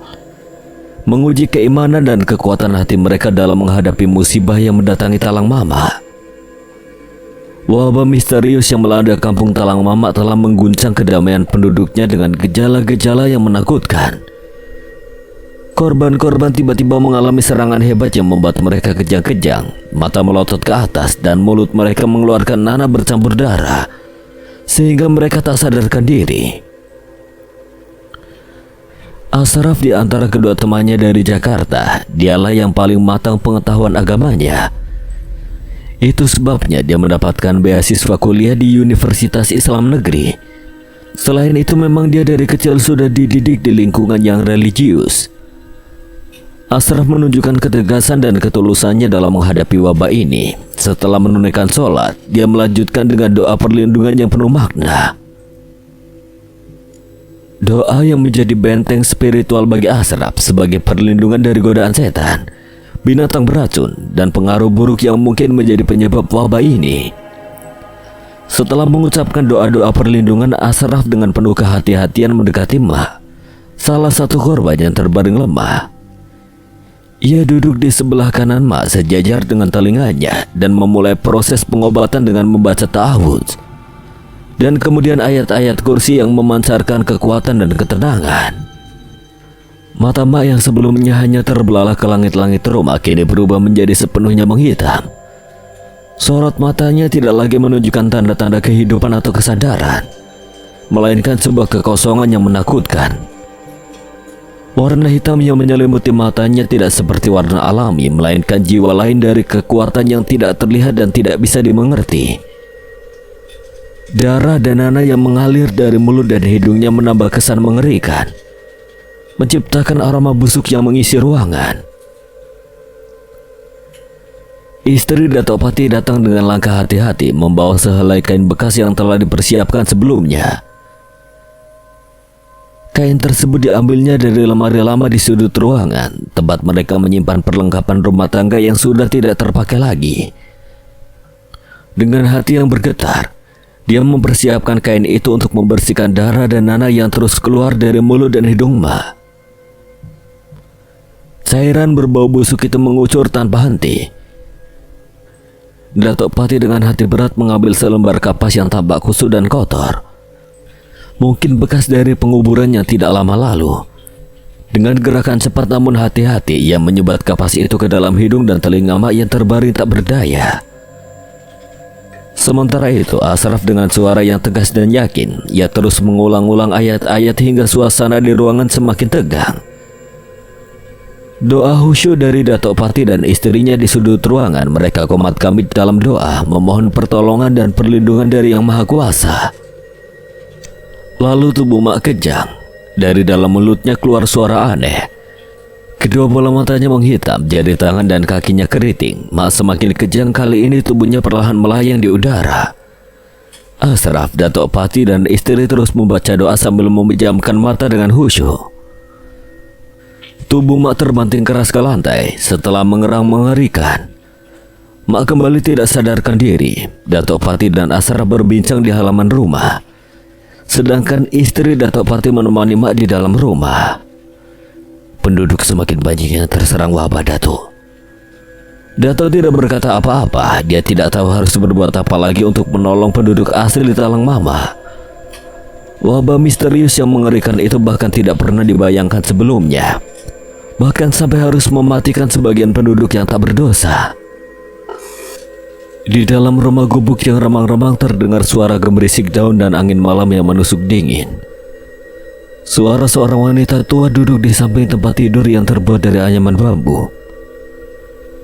Speaker 1: menguji keimanan dan kekuatan hati mereka dalam menghadapi musibah yang mendatangi Talang Mama. Wabah misterius yang melanda kampung Talang Mama telah mengguncang kedamaian penduduknya dengan gejala-gejala yang menakutkan. Korban-korban tiba-tiba mengalami serangan hebat yang membuat mereka kejang-kejang, mata melotot ke atas dan mulut mereka mengeluarkan nanah bercampur darah, sehingga mereka tak sadarkan diri. Ashraf di antara kedua temannya dari Jakarta, dialah yang paling matang pengetahuan agamanya. Itu sebabnya dia mendapatkan beasiswa kuliah di Universitas Islam Negeri. Selain itu memang dia dari kecil sudah dididik di lingkungan yang religius. Ashraf menunjukkan ketegasan dan ketulusannya dalam menghadapi wabah ini. Setelah menunaikan sholat, dia melanjutkan dengan doa perlindungan yang penuh makna. Doa yang menjadi benteng spiritual bagi Ashraf sebagai perlindungan dari godaan setan, binatang beracun, dan pengaruh buruk yang mungkin menjadi penyebab wabah ini. Setelah mengucapkan doa-doa perlindungan, Ashraf dengan penuh kehati-hatian mendekati Ma, salah satu korban yang terbaring lemah. Ia duduk di sebelah kanan Ma sejajar dengan telinganya dan memulai proses pengobatan dengan membaca ta'awudz dan kemudian ayat-ayat kursi yang memancarkan kekuatan dan ketenangan. Mata Ma yang sebelumnya hanya terbelalak ke langit-langit rumah kini berubah menjadi sepenuhnya menghitam. Sorot matanya tidak lagi menunjukkan tanda-tanda kehidupan atau kesadaran, melainkan sebuah kekosongan yang menakutkan. Warna hitam yang menyelimuti matanya tidak seperti warna alami, melainkan jiwa lain dari kekuatan yang tidak terlihat dan tidak bisa dimengerti. Darah dan nanah yang mengalir dari mulut dan hidungnya menambah kesan mengerikan, menciptakan aroma busuk yang mengisi ruangan. Istri Datuk Pati datang dengan langkah hati-hati membawa sehelai kain bekas yang telah dipersiapkan sebelumnya. Kain tersebut diambilnya dari lemari lama di sudut ruangan, tempat mereka menyimpan perlengkapan rumah tangga yang sudah tidak terpakai lagi. Dengan hati yang bergetar, dia mempersiapkan kain itu untuk membersihkan darah dan nanah yang terus keluar dari mulut dan hidung Ma. Cairan berbau busuk itu mengucur tanpa henti. Datuk Pati dengan hati berat mengambil selembar kapas yang tampak kusut dan kotor. Mungkin bekas dari penguburan yang tidak lama lalu. Dengan gerakan cepat namun hati-hati, ia menyubat kapas itu ke dalam hidung dan telinga Mak yang terbaring tak berdaya. Sementara itu, Ashraf dengan suara yang tegas dan yakin, ia terus mengulang-ulang ayat-ayat hingga suasana di ruangan semakin tegang. Doa khusyuk dari Datuk Pati dan istrinya di sudut ruangan. Mereka komat kamit dalam doa, memohon pertolongan dan perlindungan dari Yang Maha Kuasa. Lalu tubuh Mak kejang. Dari dalam mulutnya keluar suara aneh. Kedua bola matanya menghitam, jari tangan dan kakinya keriting. Mak semakin kejang, kali ini tubuhnya perlahan melayang di udara. Ashraf, Datuk Pati dan istri terus membaca doa sambil memejamkan mata dengan khusyuk. Tubuh Mak terbanting keras ke lantai setelah mengerang mengerikan. Mak kembali tidak sadarkan diri. Datuk Pati dan Ashraf berbincang di halaman rumah, sedangkan istri Datuk Pati menemani Mak di dalam rumah. Penduduk semakin banyak yang terserang wabah, Datuk. Datuk tidak berkata apa-apa. Dia tidak tahu harus berbuat apa lagi untuk menolong penduduk asli di Talang Mama. Wabah misterius yang mengerikan itu bahkan tidak pernah dibayangkan sebelumnya. Bahkan sampai harus mematikan sebagian penduduk yang tak berdosa. Di dalam rumah gubuk yang remang-remang terdengar suara gemerisik daun dan angin malam yang menusuk dingin. Suara seorang wanita tua duduk di samping tempat tidur yang terbuat dari anyaman bambu,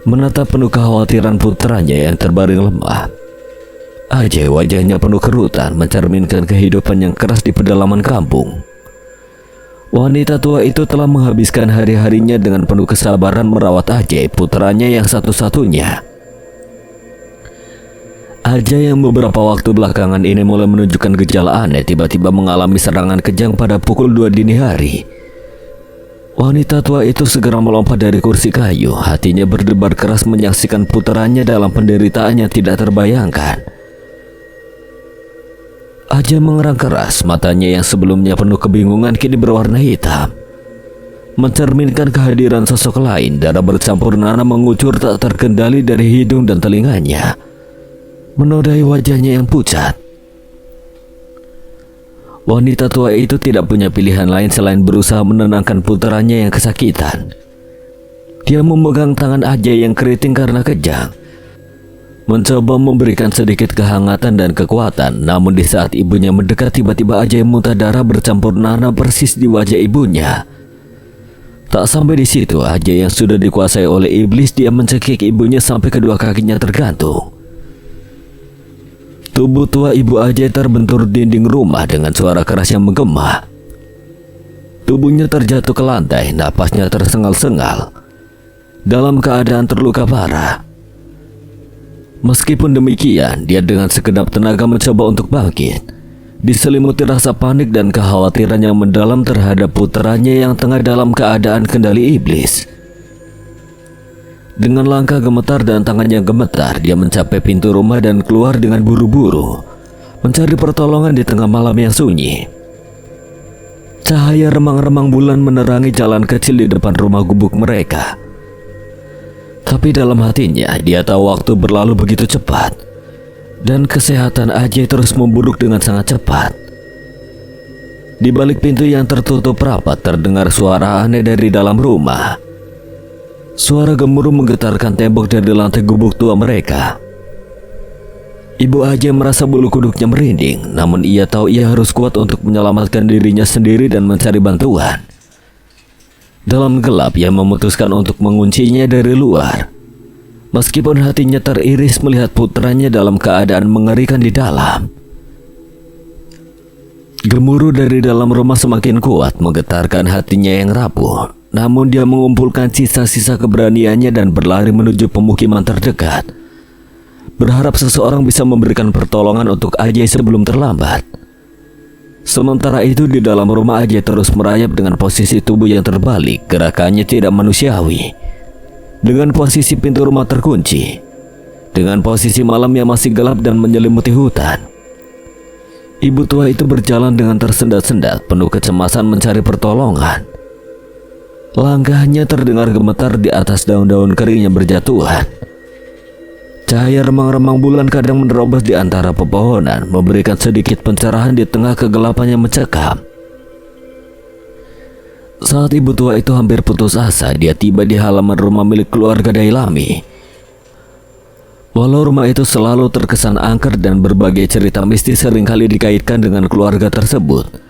Speaker 1: menatap penuh kekhawatiran putranya yang terbaring lemah. Ajay, wajahnya penuh kerutan, mencerminkan kehidupan yang keras di pedalaman kampung. Wanita tua itu telah menghabiskan hari-harinya dengan penuh kesabaran merawat Ajay, putranya yang satu-satunya. Ajay yang beberapa waktu belakangan ini mulai menunjukkan gejala aneh, tiba-tiba mengalami serangan kejang pada pukul 2 dini hari. Wanita tua itu segera melompat dari kursi kayu, hatinya berdebar keras menyaksikan putranya dalam penderitaan yang tidak terbayangkan. Ajay mengerang keras, matanya yang sebelumnya penuh kebingungan kini berwarna hitam, mencerminkan kehadiran sosok lain. Darah bercampur nanah mengucur tak terkendali dari hidung dan telinganya, menodai wajahnya yang pucat. Wanita tua itu tidak punya pilihan lain selain berusaha menenangkan putranya yang kesakitan. Dia memegang tangan Ajay yang keriting karena kejang, mencoba memberikan sedikit kehangatan dan kekuatan. Namun di saat ibunya mendekat, tiba-tiba Ajay muntah darah bercampur nanah persis di wajah ibunya. Tak sampai di situ, Ajay yang sudah dikuasai oleh iblis, dia mencekik ibunya sampai kedua kakinya tergantung. Tubuh tua ibu Ajay terbentur dinding rumah dengan suara keras yang menggema. Tubuhnya terjatuh ke lantai, napasnya tersengal-sengal, dalam keadaan terluka parah. Meskipun demikian, dia dengan segenap tenaga mencoba untuk bangkit, diselimuti rasa panik dan kekhawatiran yang mendalam terhadap putranya yang tengah dalam keadaan kendali iblis. Dengan langkah gemetar dan tangannya gemetar, dia mencapai pintu rumah dan keluar dengan buru-buru, mencari pertolongan di tengah malam yang sunyi. Cahaya remang-remang bulan menerangi jalan kecil di depan rumah gubuk mereka. Tapi dalam hatinya, dia tahu waktu berlalu begitu cepat, dan kesehatan Ajay terus memburuk dengan sangat cepat. Di balik pintu yang tertutup rapat terdengar suara aneh dari dalam rumah. Suara gemuruh menggetarkan tembok dari lantai gubuk tua mereka. Ibu Ajay merasa bulu kuduknya merinding, namun ia tahu ia harus kuat untuk menyelamatkan dirinya sendiri dan mencari bantuan. Dalam gelap, ia memutuskan untuk menguncinya dari luar. Meskipun hatinya teriris melihat putranya dalam keadaan mengerikan di dalam. Gemuruh dari dalam rumah semakin kuat, menggetarkan hatinya yang rapuh. namun dia mengumpulkan sisa-sisa keberaniannya dan berlari menuju pemukiman terdekat, berharap seseorang bisa memberikan pertolongan untuk Ajay sebelum terlambat. Sementara itu di dalam rumah Ajay terus merayap dengan posisi tubuh yang terbalik, gerakannya tidak manusiawi. Dengan posisi pintu rumah terkunci, dengan posisi malam yang masih gelap dan menyelimuti hutan, ibu tua itu berjalan dengan tersendat-sendat, penuh kecemasan mencari pertolongan. Langkahnya terdengar gemetar di atas daun-daun kering yang berjatuhan. Cahaya remang-remang bulan kadang menerobos di antara pepohonan, memberikan sedikit pencerahan di tengah kegelapan yang mencekam. Saat ibu tua itu hampir putus asa, dia tiba di halaman rumah milik keluarga Dailami. Walau rumah itu selalu terkesan angker dan berbagai cerita mistis seringkali dikaitkan dengan keluarga tersebut,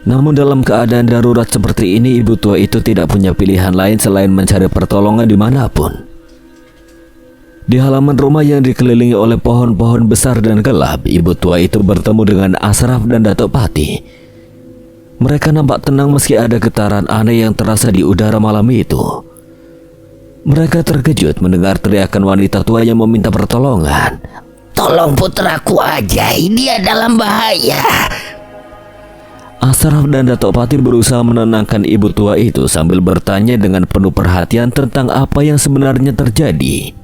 Speaker 1: namun dalam keadaan darurat seperti ini, ibu tua itu tidak punya pilihan lain selain mencari pertolongan dimanapun. Di halaman rumah yang dikelilingi oleh pohon-pohon besar dan gelap, ibu tua itu bertemu dengan Ashraf dan Datuk Pati. Mereka nampak tenang meski ada getaran aneh yang terasa di udara malam itu. Mereka terkejut mendengar teriakan wanita tua yang meminta pertolongan.
Speaker 2: Tolong putraku Ajay, dia dalam bahaya.
Speaker 1: Ashraf dan Datuk Pati berusaha menenangkan ibu tua itu sambil bertanya dengan penuh perhatian tentang apa yang sebenarnya terjadi.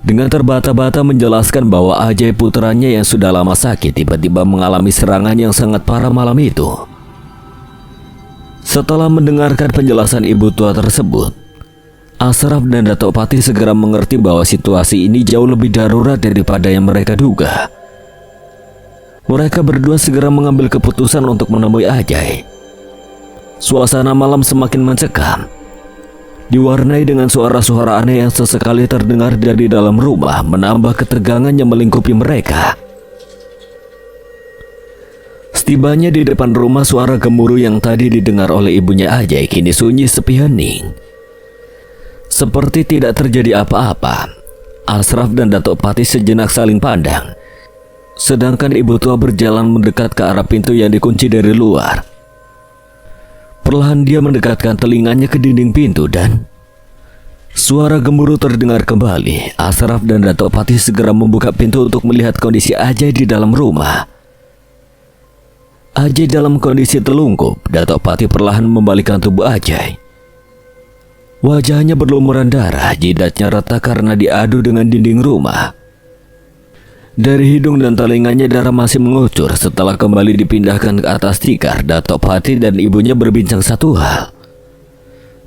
Speaker 1: Dengan terbata-bata menjelaskan bahwa Ajay putranya yang sudah lama sakit tiba-tiba mengalami serangan yang sangat parah malam itu. Setelah mendengarkan penjelasan ibu tua tersebut, Ashraf dan Datuk Pati segera mengerti bahwa situasi ini jauh lebih darurat daripada yang mereka duga. Mereka berdua segera mengambil keputusan untuk menemui Ajay. Suasana malam semakin mencekam, diwarnai dengan suara-suara aneh yang sesekali terdengar dari dalam rumah, menambah ketegangan yang melingkupi mereka. Setibanya di depan rumah, suara gemuruh yang tadi didengar oleh ibunya Ajay kini sunyi sepi hening. Seperti tidak terjadi apa-apa, Ashraf dan Datuk Pati sejenak saling pandang, sedangkan ibu tua berjalan mendekat ke arah pintu yang dikunci dari luar. Perlahan dia mendekatkan telinganya ke dinding pintu dan suara gemuruh terdengar kembali. Ashraf dan Datuk Pati segera membuka pintu untuk melihat kondisi Ajay di dalam rumah. Ajay dalam kondisi telungkup. Datuk Pati perlahan membalikkan tubuh Ajay. Wajahnya berlumuran darah, jidatnya retak karena diadu dengan dinding rumah. Dari hidung dan telinganya darah masih mengucur. Setelah kembali dipindahkan ke atas tikar, Datuk Pati dan ibunya berbincang satu hal.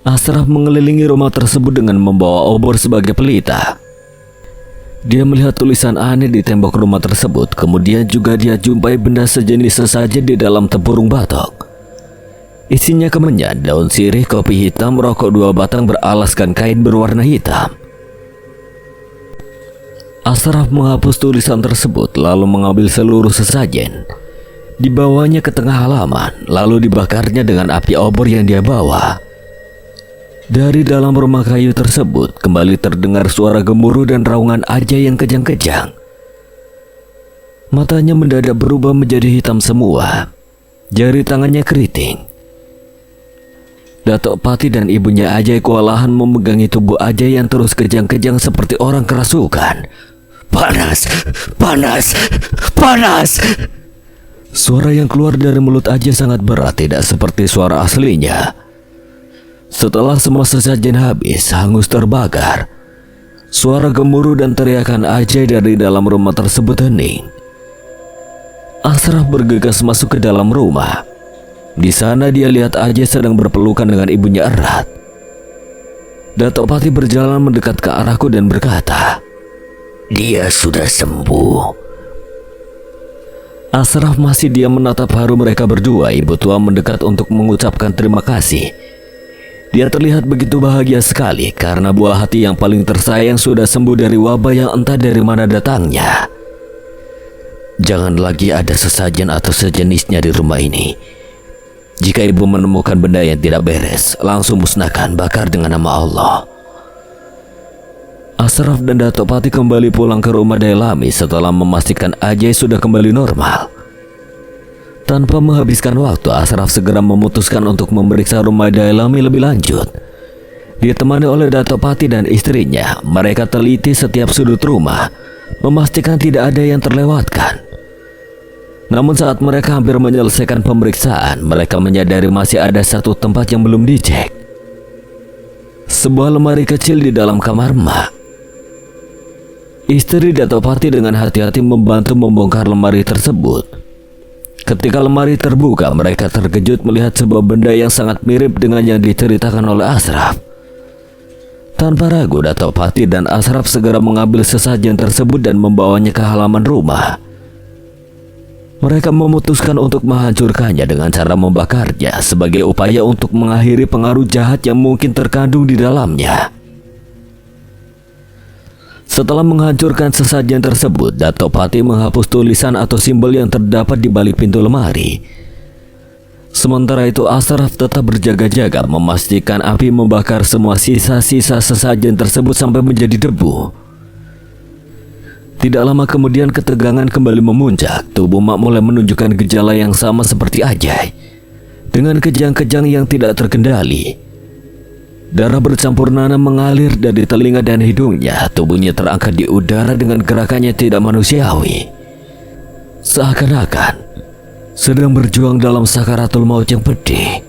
Speaker 1: Ashraf mengelilingi rumah tersebut dengan membawa obor sebagai pelita. Dia melihat tulisan aneh di tembok rumah tersebut. Kemudian juga dia jumpai benda sejenis sesajen di dalam tempurung batok. Isinya kemenyan, daun sirih, kopi hitam, rokok 2 batang beralaskan kain berwarna hitam. Ashraf menghapus tulisan tersebut lalu mengambil seluruh sesajen, dibawanya ke tengah halaman, lalu dibakarnya dengan api obor yang dia bawa. Dari dalam rumah kayu tersebut kembali terdengar suara gemuruh dan raungan Ajay yang kejang-kejang. Matanya mendadak berubah menjadi hitam semua. Jari tangannya keriting. Datuk Pati dan ibunya Ajay kewalahan memegangi tubuh Ajay yang terus kejang-kejang seperti orang kerasukan.
Speaker 2: Panas, panas, panas.
Speaker 1: Suara yang keluar dari mulut Ajay sangat berat, tidak seperti suara aslinya. Setelah semua sesajen habis, hangus terbakar, suara gemuruh dan teriakan Ajay dari dalam rumah tersebut hening. Ashraf bergegas masuk ke dalam rumah. Di sana dia lihat Ajay sedang berpelukan dengan ibunya erat. Datuk Pati berjalan mendekat ke arahku dan berkata,
Speaker 2: "Dia sudah sembuh."
Speaker 1: Ashraf masih diam menatap haru mereka berdua. Ibu tua mendekat untuk mengucapkan terima kasih. Dia terlihat begitu bahagia sekali karena buah hati yang paling tersayang sudah sembuh dari wabah yang entah dari mana datangnya. Jangan lagi ada sesajen atau sejenisnya di rumah ini. Jika ibu menemukan benda yang tidak beres, langsung musnahkan, bakar dengan nama Allah. Ashraf dan Datuk Pati kembali pulang ke rumah Dailami setelah memastikan Ajay sudah kembali normal. Tanpa menghabiskan waktu, Ashraf segera memutuskan untuk memeriksa rumah Dailami lebih lanjut. Ditemani oleh Dato' Pati dan istrinya, mereka teliti setiap sudut rumah, memastikan tidak ada yang terlewatkan. Namun saat mereka hampir menyelesaikan pemeriksaan, mereka menyadari masih ada satu tempat yang belum dicek. Sebuah lemari kecil di dalam kamar Mak. Istri Dato' Pati dengan hati-hati membantu membongkar lemari tersebut. Ketika lemari terbuka, mereka terkejut melihat sebuah benda yang sangat mirip dengan yang diceritakan oleh Ashraf. Tanpa ragu, Dato' Pati dan Ashraf segera mengambil sesajen tersebut dan membawanya ke halaman rumah. Mereka memutuskan untuk menghancurkannya dengan cara membakarnya sebagai upaya untuk mengakhiri pengaruh jahat yang mungkin terkandung di dalamnya. Setelah menghancurkan sesajen tersebut, Dato' Pati menghapus tulisan atau simbol yang terdapat di balik pintu lemari. Sementara itu, Ashraf tetap berjaga-jaga memastikan api membakar semua sisa-sisa sesajen tersebut sampai menjadi debu. Tidak lama kemudian ketegangan kembali memuncak. Tubuh Mak mulai menunjukkan gejala yang sama seperti Ajay, dengan kejang-kejang yang tidak terkendali. Darah bercampur nanah mengalir dari telinga dan hidungnya. Tubuhnya terangkat di udara dengan gerakannya tidak manusiawi, seakan-akan sedang berjuang dalam sakaratul maut yang pedih.